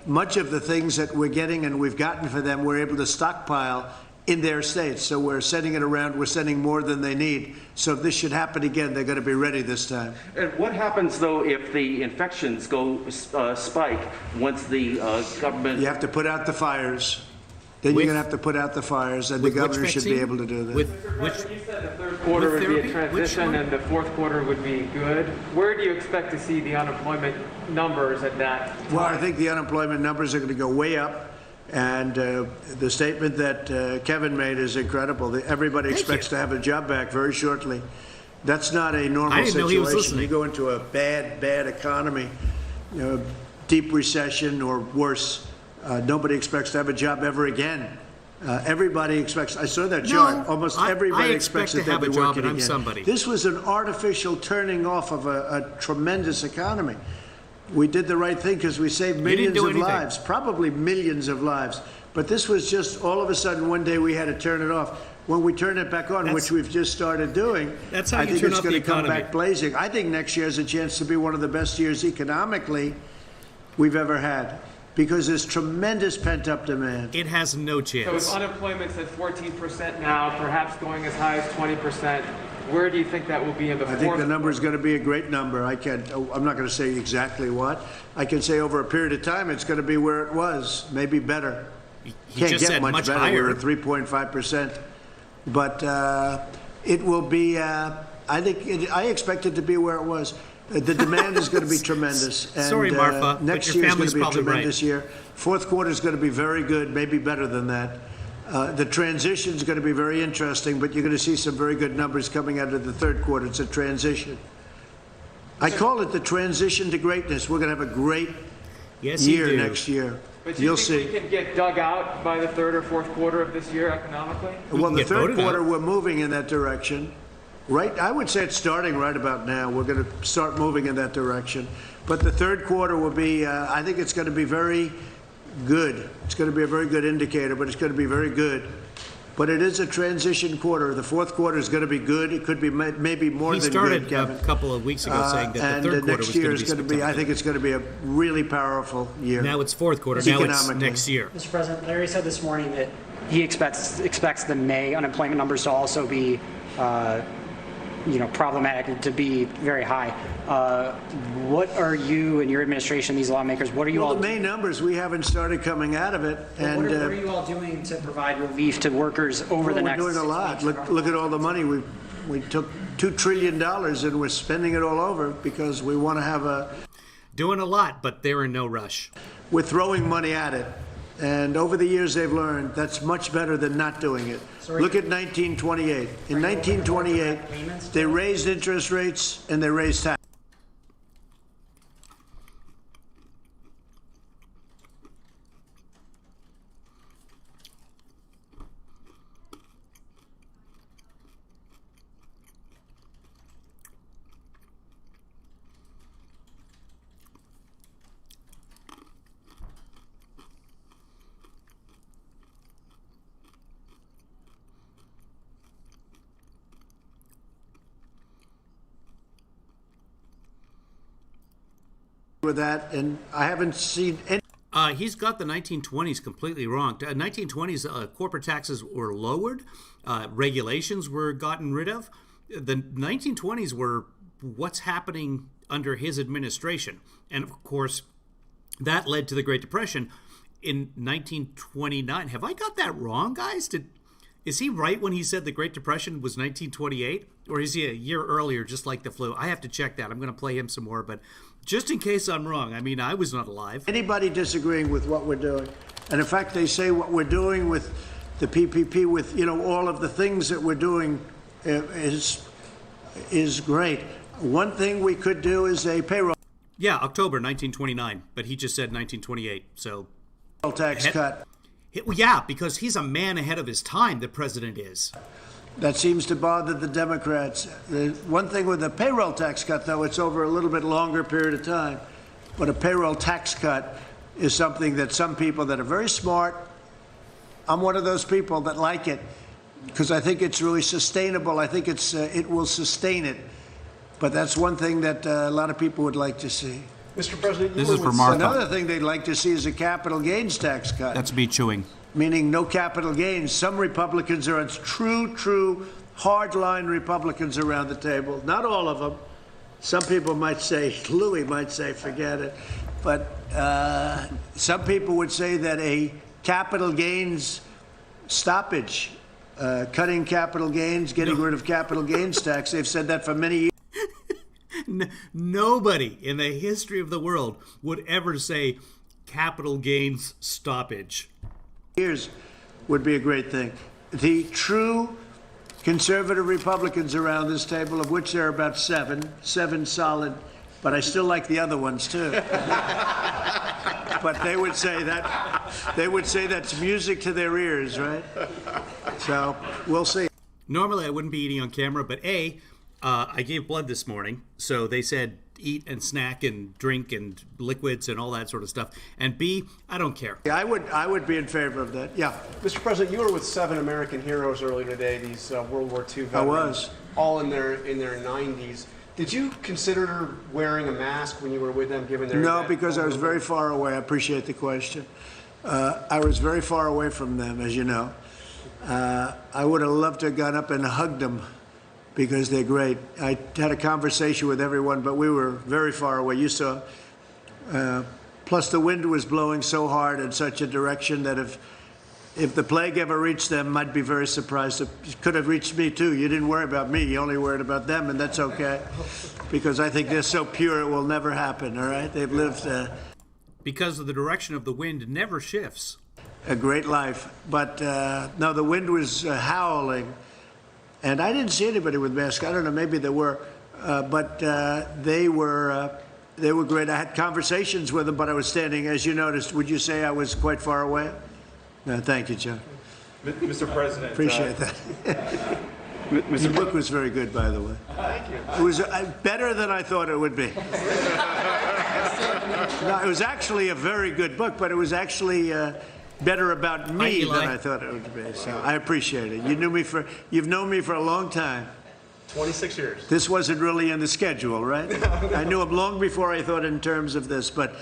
much of the things that we're getting and we've gotten for them, we're able to stockpile in their states. So we're sending it around. We're sending more than they need. So if this should happen again, they're going to be ready this time. And what happens, though, if the infections go spike once the government... You have to put out the fires. Then you're going to have to put out the fires, and the governor should be able to do that. You said the third quarter would be a transition and the fourth quarter would be good. Where do you expect to see the unemployment numbers at that time? Well, I think the unemployment numbers are going to go way up. And the statement that Kevin made is incredible. Everybody expects to have a job back very shortly. That's not a normal situation. You go into a bad economy, deep recession or worse, nobody expects to have a job ever again. Everybody expects. I saw that chart. Almost everybody expects that they'll be working again. Somebody. This was an artificial turning off of a tremendous economy. We did the right thing because we saved millions of lives, probably millions of lives. But this was just all of a sudden one day we had to turn it off. When we turn it back on, which we've just started doing, I think it's going to come back blazing. I think next year has a chance to be one of the best years economically we've ever had because there's tremendous pent-up demand. It has no chance. So if unemployment's at 14% now, perhaps going as high as 20%, where do you think that will be in the fourth? I think the number is going to be a great number. I'm not going to say exactly what. I can say over a period of time it's going to be where it was, maybe better. Can't get much better. Higher. We're at 3.5%. But it will be, I expect it to be where it was. The demand is going to be tremendous. And, sorry, Marfa, next year is going to be a tremendous year. Fourth quarter is going to be very good, maybe better than that. The transition is going to be very interesting, but you're going to see some very good numbers coming out of the third quarter. It's a transition. I call it the transition to greatness. We're going to have a great year next year. But you'll see. We can get dug out by the third or fourth quarter of this year economically? Well, the third quarter, we're moving in that direction. Right, I would say it's starting right about now. We're going to start moving in that direction. But the third quarter will be, I think it's going to be very good. It's going to be a very good indicator, but it's going to be very good. But it is a transition quarter. The fourth quarter is going to be good. It could be maybe more than good, Kevin. He started a couple of weeks ago saying that the third quarter was going to be I think it's going to be a really powerful year. Now it's fourth quarter. Now it's next year. Mr. President, Larry said this morning that he expects the May unemployment numbers to also be problematic, to be very high. What are you and your administration, these lawmakers, what are you all doing? Well, the May numbers, we haven't started coming out of it. And what are you all doing to provide relief to workers over the next 6 months? We're doing a lot. Look at all the money. We took $2 trillion and we're spending it all over because we want to have a... Doing a lot, but they're in no rush. We're throwing money at it. And over the years, they've learned that's much better than not doing it. Look at 1928. In 1928, they raised interest rates and they raised taxes. With that, and I haven't seen any. He's got the 1920s completely wrong. 1920s corporate taxes were lowered, regulations were gotten rid of. The 1920s were what's happening under his administration, and of course, that led to the Great Depression in 1929. Have I got that wrong, guys? Is he right when he said the Great Depression was 1928? Or is he a year earlier, just like the flu? I have to check that. I'm going to play him some more, but just in case I'm wrong. I mean, I was not alive. Anybody disagreeing with what we're doing? And in fact, they say what we're doing with the PPP, with all of the things that we're doing is great. One thing we could do is a payroll. Yeah, October 1929, but he just said 1928. So tax cut. Yeah, because he's a man ahead of his time, the president is. That seems to bother the Democrats. The one thing with the payroll tax cut, though, it's over a little bit longer period of time. But a payroll tax cut is something that some people that are very smart, I'm one of those people that like it because I think it's really sustainable. I think it will sustain it. But that's one thing that a lot of people would like to see. Mr. President, this is for Martha. Another thing they'd like to see is a capital gains tax cut. That's me chewing. Meaning no capital gains. Some Republicans are true hardline Republicans around the table. Not all of them. Some people might say, Louis might say, forget it. But some people would say that a capital gains stoppage, cutting capital gains, getting rid of capital gains tax, they've said that for many years. Nobody in the history of the world would ever say capital gains stoppage. Years would be a great thing. The true conservative Republicans around this table, of which there are about seven solid, but I still like the other ones too. But they would say that's music to their ears, right? So we'll see. Normally I wouldn't be eating on camera, but I gave blood this morning, so they said eat and snack and drink and liquids and all that sort of stuff. And B, I don't care. Yeah, I would be in favor of that. Yeah. Mr. President, you were with 7 American heroes earlier today, these World War II veterans. I was. All in their 90s. Did you consider wearing a mask when you were with them, given their... No, because I was very far away. I appreciate the question. I was very far away from them, as you know. I would have loved to have gone up and hugged them because they're great. I had a conversation with everyone, but we were very far away. You saw. Plus, the wind was blowing so hard in such a direction that if the plague ever reached them, I'd be very surprised. It could have reached me, too. You didn't worry about me. You only worried about them, and that's okay, because I think they're so pure it will never happen, all right? They've lived... because of the direction of the wind never shifts. A great life. But, no, the wind was howling, and I didn't see anybody with masks. I don't know, maybe there were, but they were great. I had conversations with them, but I was standing, as you noticed. Would you say I was quite far away? No, thank you, John. Mr. President. Appreciate that. The book was very good, by the way. Thank you. It was better than I thought it would be. No, it was actually a very good book, but it was actually better about me than I thought it would be. So I appreciate it. You've known me for a long time. 26 years. This wasn't really in the schedule, right? I knew him long before I thought in terms of this, but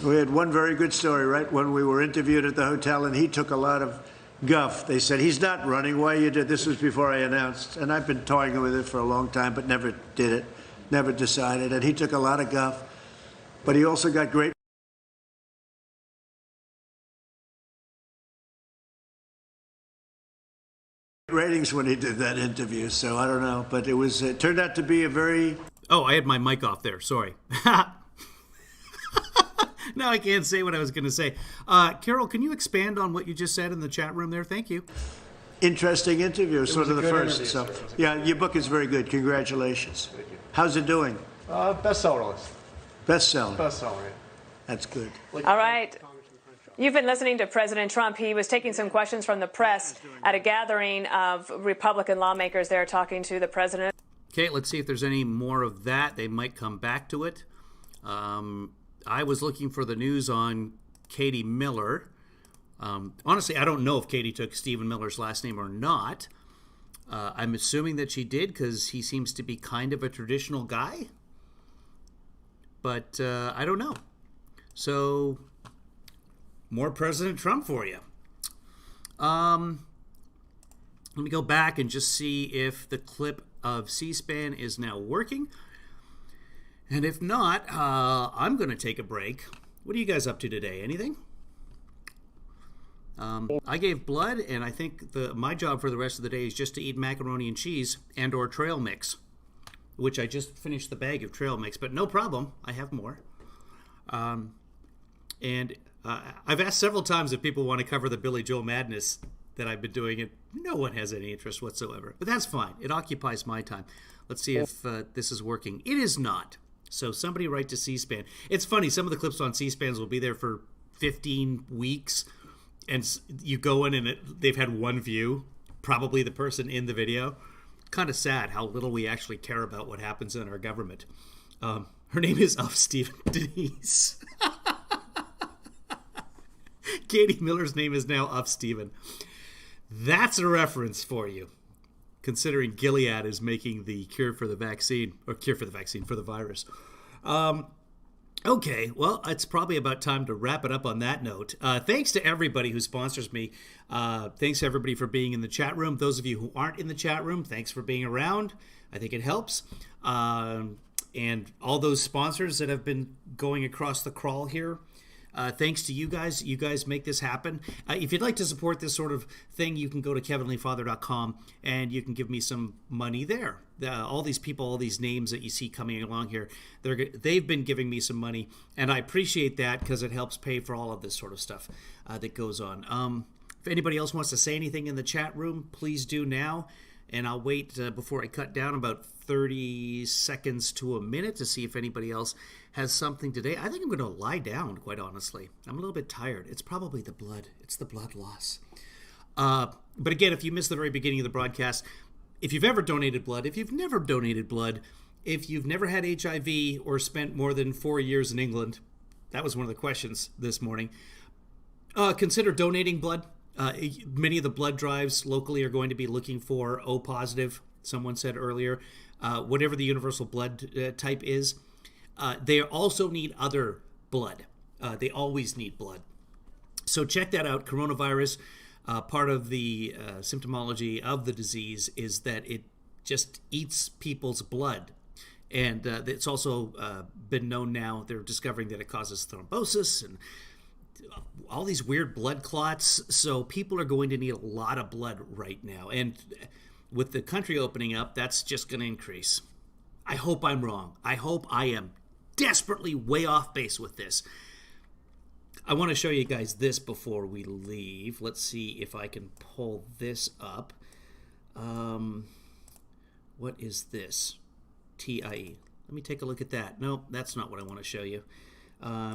we had one very good story, right? When we were interviewed at the hotel, and he took a lot of guff. They said, he's not running. Why you did this? Was before I announced. And I've been toying with it for a long time, but never did it, never decided. And he took a lot of guff. But he also got great ratings when he did that interview. So I don't know. But it turned out to be a very... Oh, I had my mic off there. Sorry. Now I can't say what I was going to say. Carol, can you expand on what you just said in the chat room there? Thank you. Interesting interview, sort of the first. So, yeah, your book is very good. Congratulations. Thank you. How's it doing? Bestseller list. Bestseller. Bestseller, yeah. That's good. All right. You've been listening to President Trump. He was taking some questions from the press at a gathering of Republican lawmakers there talking to the president. Okay, let's see if there's any more of that. They might come back to it. I was looking for the news on Katie Miller. Honestly, I don't know if Katie took Stephen Miller's last name or not. I'm assuming that she did because he seems to be kind of a traditional guy. But I don't know. So, more President Trump for you. Let me go back and just see if the clip of C-SPAN is now working. And if not, I'm going to take a break. What are you guys up to today? Anything? I gave blood, and I think my job for the rest of the day is just to eat macaroni and cheese and or trail mix, which I just finished the bag of trail mix, but no problem. I have more. And I've asked several times if people want to cover the Billy Joel madness that I've been doing, and no one has any interest whatsoever. But that's fine. It occupies my time. Let's see if this is working. It is not. So somebody write to C-SPAN. It's funny, some of the clips on C-SPANs will be there for 15 weeks, and you go in and they've had one view, probably the person in the video. Kind of sad how little we actually care about what happens in our government. Her name is Stephen Denise. Katie Miller's name is now Stephen. That's a reference for you, considering Gilead is making the cure for the vaccine, for the virus. Okay, well, it's probably about time to wrap it up on that note. Thanks to everybody who sponsors me. Thanks to everybody for being in the chat room. Those of you who aren't in the chat room, thanks for being around. I think it helps. And all those sponsors that have been going across the crawl here, Thanks to you guys. You guys make this happen. If you'd like to support this sort of thing, you can go to kevinleefather.com and you can give me some money there. All these people, all these names that you see coming along here, they've been giving me some money, and I appreciate that because it helps pay for all of this sort of stuff that goes on. If anybody else wants to say anything in the chat room, please do now. And I'll wait before I cut down about 30 seconds to a minute to see if anybody else has something today. I think I'm going to lie down, quite honestly. I'm a little bit tired. It's probably the blood. It's the blood loss. But again, if you missed the very beginning of the broadcast, if you've ever donated blood, if you've never donated blood, if you've never had HIV or spent more than 4 years in England, that was one of the questions this morning, consider donating blood. Many of the blood drives locally are going to be looking for O positive, someone said earlier, whatever the universal blood type is. They also need other blood. They always need blood. So check that out. Coronavirus, part of the symptomology of the disease is that it just eats people's blood. And it's also been known now, they're discovering that it causes thrombosis and all these weird blood clots. So people are going to need a lot of blood right now. And with the country opening up, that's just going to increase. I hope I'm wrong. I hope I am desperately way off base with this. I want to show you guys this before we leave. Let's see if I can pull this up. What is this? TIE. Let me take a look at that. No, that's not what I want to show you.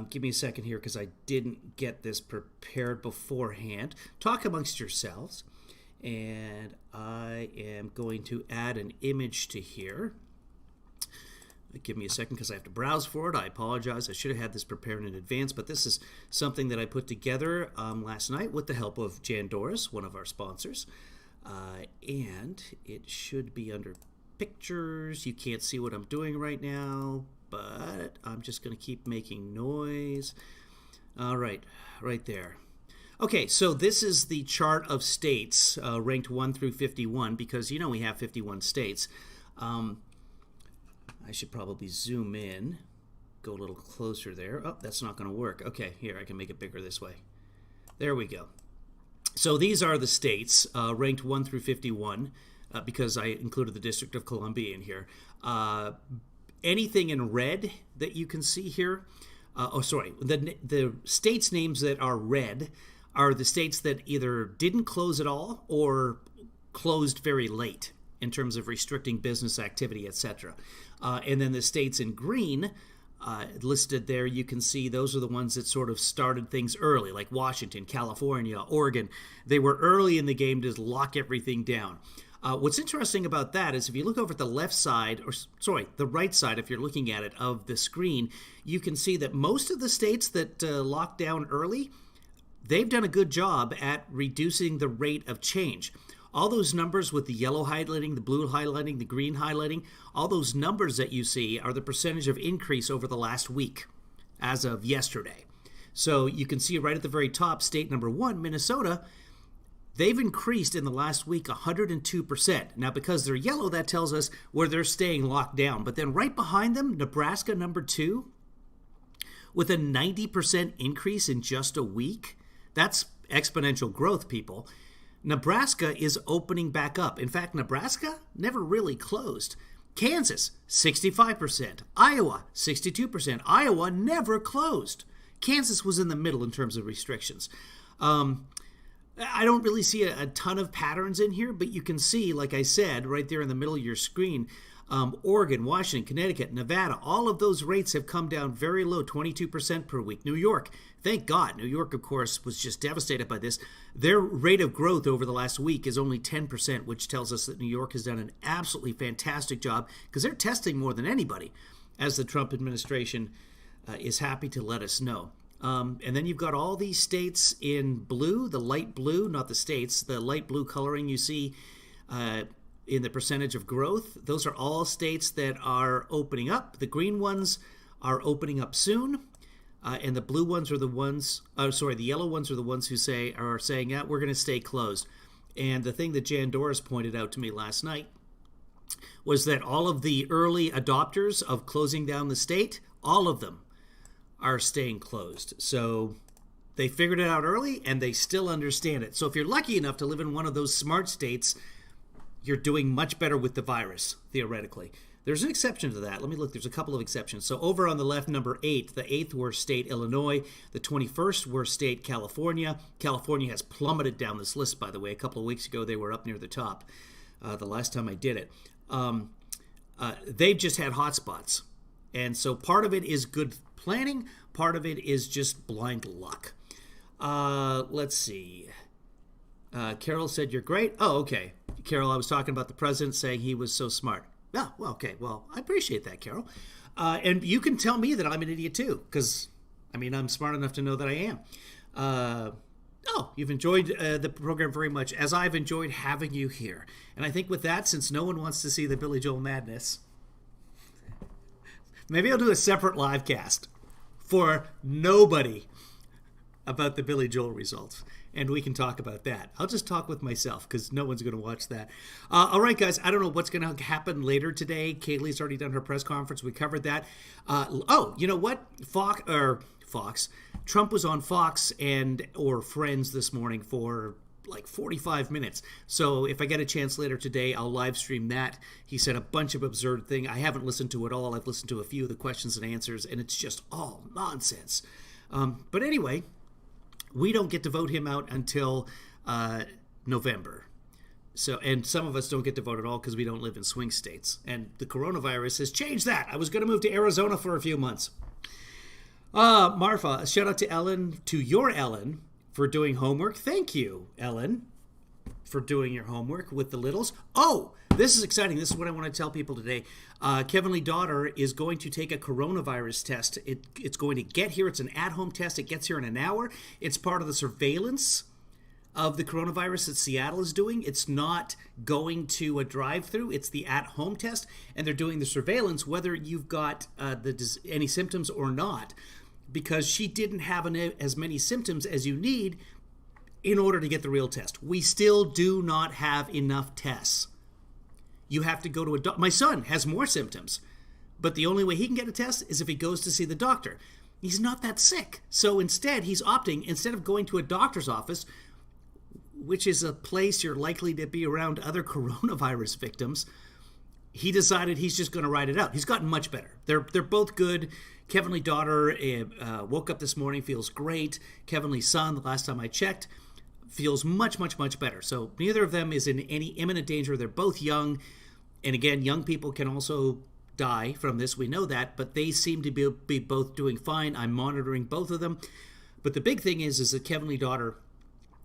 Give me a second here because I didn't get this prepared beforehand. Talk amongst yourselves. And I am going to add an image to here. Give me a second because I have to browse for it. I apologize. I should have had this prepared in advance, but this is something that I put together last night with the help of Jan Doris, one of our sponsors. And it should be under pictures. You can't see what I'm doing right now, but I'm just going to keep making noise. All right, right there. Okay, so this is the chart of states ranked 1 through 51 because, you know, we have 51 states. I should probably zoom in, go a little closer there. Oh, that's not going to work. Okay, here, I can make it bigger this way. There we go. So these are the states ranked 1 through 51 because I included the District of Columbia in here. Anything in red that you can see here, the states names that are red are the states that either didn't close at all or closed very late in terms of restricting business activity, etc. And then the states in green listed there, you can see those are the ones that sort of started things early, like Washington, California, Oregon. They were early in the game to lock everything down. What's interesting about that is if you look over at the left side, the right side, if you're looking at it, of the screen, you can see that most of the states that locked down early, they've done a good job at reducing the rate of change. All those numbers with the yellow highlighting, the blue highlighting, the green highlighting, all those numbers that you see are the percentage of increase over the last week as of yesterday. So you can see right at the very top, state number 1, Minnesota, they've increased in the last week 102%. Now, because they're yellow, that tells us where they're staying locked down. But then right behind them, Nebraska, number 2, with a 90% increase in just a week. That's exponential growth, people. Nebraska is opening back up. In fact, Nebraska never really closed. Kansas, 65%. Iowa, 62%. Iowa never closed. Kansas was in the middle in terms of restrictions. I don't really see a ton of patterns in here, but you can see, like I said, right there in the middle of your screen, Oregon, Washington, Connecticut, Nevada, all of those rates have come down very low, 22% per week. New York, thank God. New York, of course, was just devastated by this. Their rate of growth over the last week is only 10%, which tells us that New York has done an absolutely fantastic job because they're testing more than anybody, as the Trump administration is happy to let us know. And then you've got all these states in blue, the light blue, not the states, the light blue coloring you see in the percentage of growth. Those are all states that are opening up. The green ones are opening up soon. And the blue ones are the ones, the yellow ones are the ones who are saying, yeah, we're going to stay closed. And the thing that Jan Doris pointed out to me last night was that all of the early adopters of closing down the state, all of them are staying closed. So they figured it out early, and they still understand it. So if you're lucky enough to live in one of those smart states, you're doing much better with the virus, theoretically. There's an exception to that. Let me look. There's a couple of exceptions. So over on the left, number 8, the 8th worst state, Illinois. The 21st worst state, California. California has plummeted down this list, by the way. A couple of weeks ago, they were up near the top the last time I did it. They've just had hotspots. And so part of it is good planning. Part of it is just blind luck. Let's see. Carol said, you're great. Oh, okay. Carol, I was talking about the president saying he was so smart. Yeah, well, okay. Well, I appreciate that, Carol. And you can tell me that I'm an idiot too, because, I mean, I'm smart enough to know that I am. You've enjoyed the program very much, as I've enjoyed having you here. And I think with that, since no one wants to see the Billy Joel madness, maybe I'll do a separate live cast for nobody about the Billy Joel results. And we can talk about that. I'll just talk with myself because no one's going to watch that. All right, guys. I don't know what's going to happen later today. Kaylee's already done her press conference. We covered that. You know what? Fox. Trump was on Fox or Friends this morning for like 45 minutes. So if I get a chance later today, I'll live stream that. He said a bunch of absurd things. I haven't listened to it all. I've listened to a few of the questions and answers, and it's just all nonsense. But anyway, we don't get to vote him out until November. So, and some of us don't get to vote at all because we don't live in swing states. And the coronavirus has changed that. I was going to move to Arizona for a few months. Marfa, a shout out to your Ellen, for doing homework. Thank you, Ellen, for doing your homework with the littles. Oh, this is exciting. This is what I want to tell people today. Kevin Lee's daughter is going to take a coronavirus test. It's going to get here. It's an at-home test. It gets here in an hour. It's part of the surveillance of the coronavirus that Seattle is doing. It's not going to a drive-through. It's the at-home test, and they're doing the surveillance whether you've got any symptoms or not, because she didn't have as many symptoms as you need in order to get the real test. We still do not have enough tests. You have to go to a doctor. My son has more symptoms, but the only way he can get a test is if he goes to see the doctor. He's not that sick. So instead, he's opting, instead of going to a doctor's office, which is a place you're likely to be around other coronavirus victims, he decided he's just going to ride it out. He's gotten much better. They're both good. Kevin Lee's daughter woke up this morning, feels great. Kevin Lee's son, the last time I checked, feels much, much, much better. So neither of them is in any imminent danger. They're both young. And again, young people can also die from this. We know that. But they seem to be both doing fine. I'm monitoring both of them. But the big thing is that Kevin Lee's daughter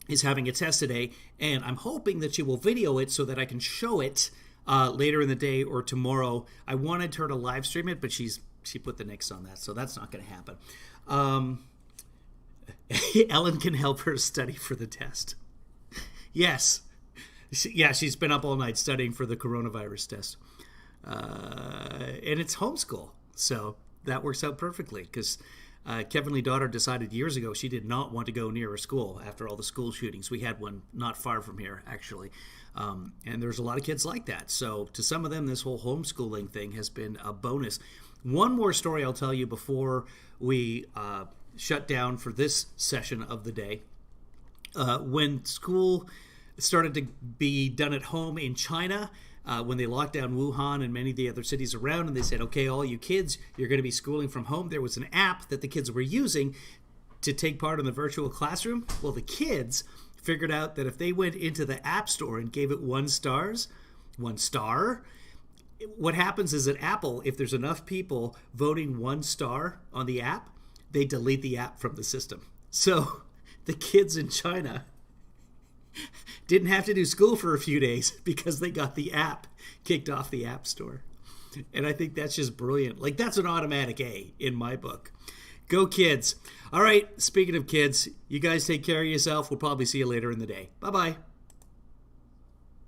is having a test today. And I'm hoping that she will video it so that I can show it later in the day or tomorrow. I wanted her to live stream it, but she put the nix on that. So that's not going to happen. Ellen can help her study for the test. Yes. She's been up all night studying for the coronavirus test. And it's homeschool. So that works out perfectly because Kevin Lee's daughter decided years ago she did not want to go near a school after all the school shootings. We had one not far from here, actually. And there's a lot of kids like that. So to some of them, this whole homeschooling thing has been a bonus. One more story I'll tell you before we shut down for this session of the day. When school started to be done at home in China, when they locked down Wuhan and many of the other cities around, and they said, okay, all you kids, you're going to be schooling from home. There was an app that the kids were using to take part in the virtual classroom. Well, the kids figured out that if they went into the app store and gave it 1 star, what happens is at Apple, if there's enough people voting 1 star on the app, they delete the app from the system. So the kids in China didn't have to do school for a few days because they got the app kicked off the app store. And I think that's just brilliant. Like, that's an automatic A in my book. Go kids. All right, speaking of kids, you guys take care of yourself. We'll probably see you later in the day. Bye-bye.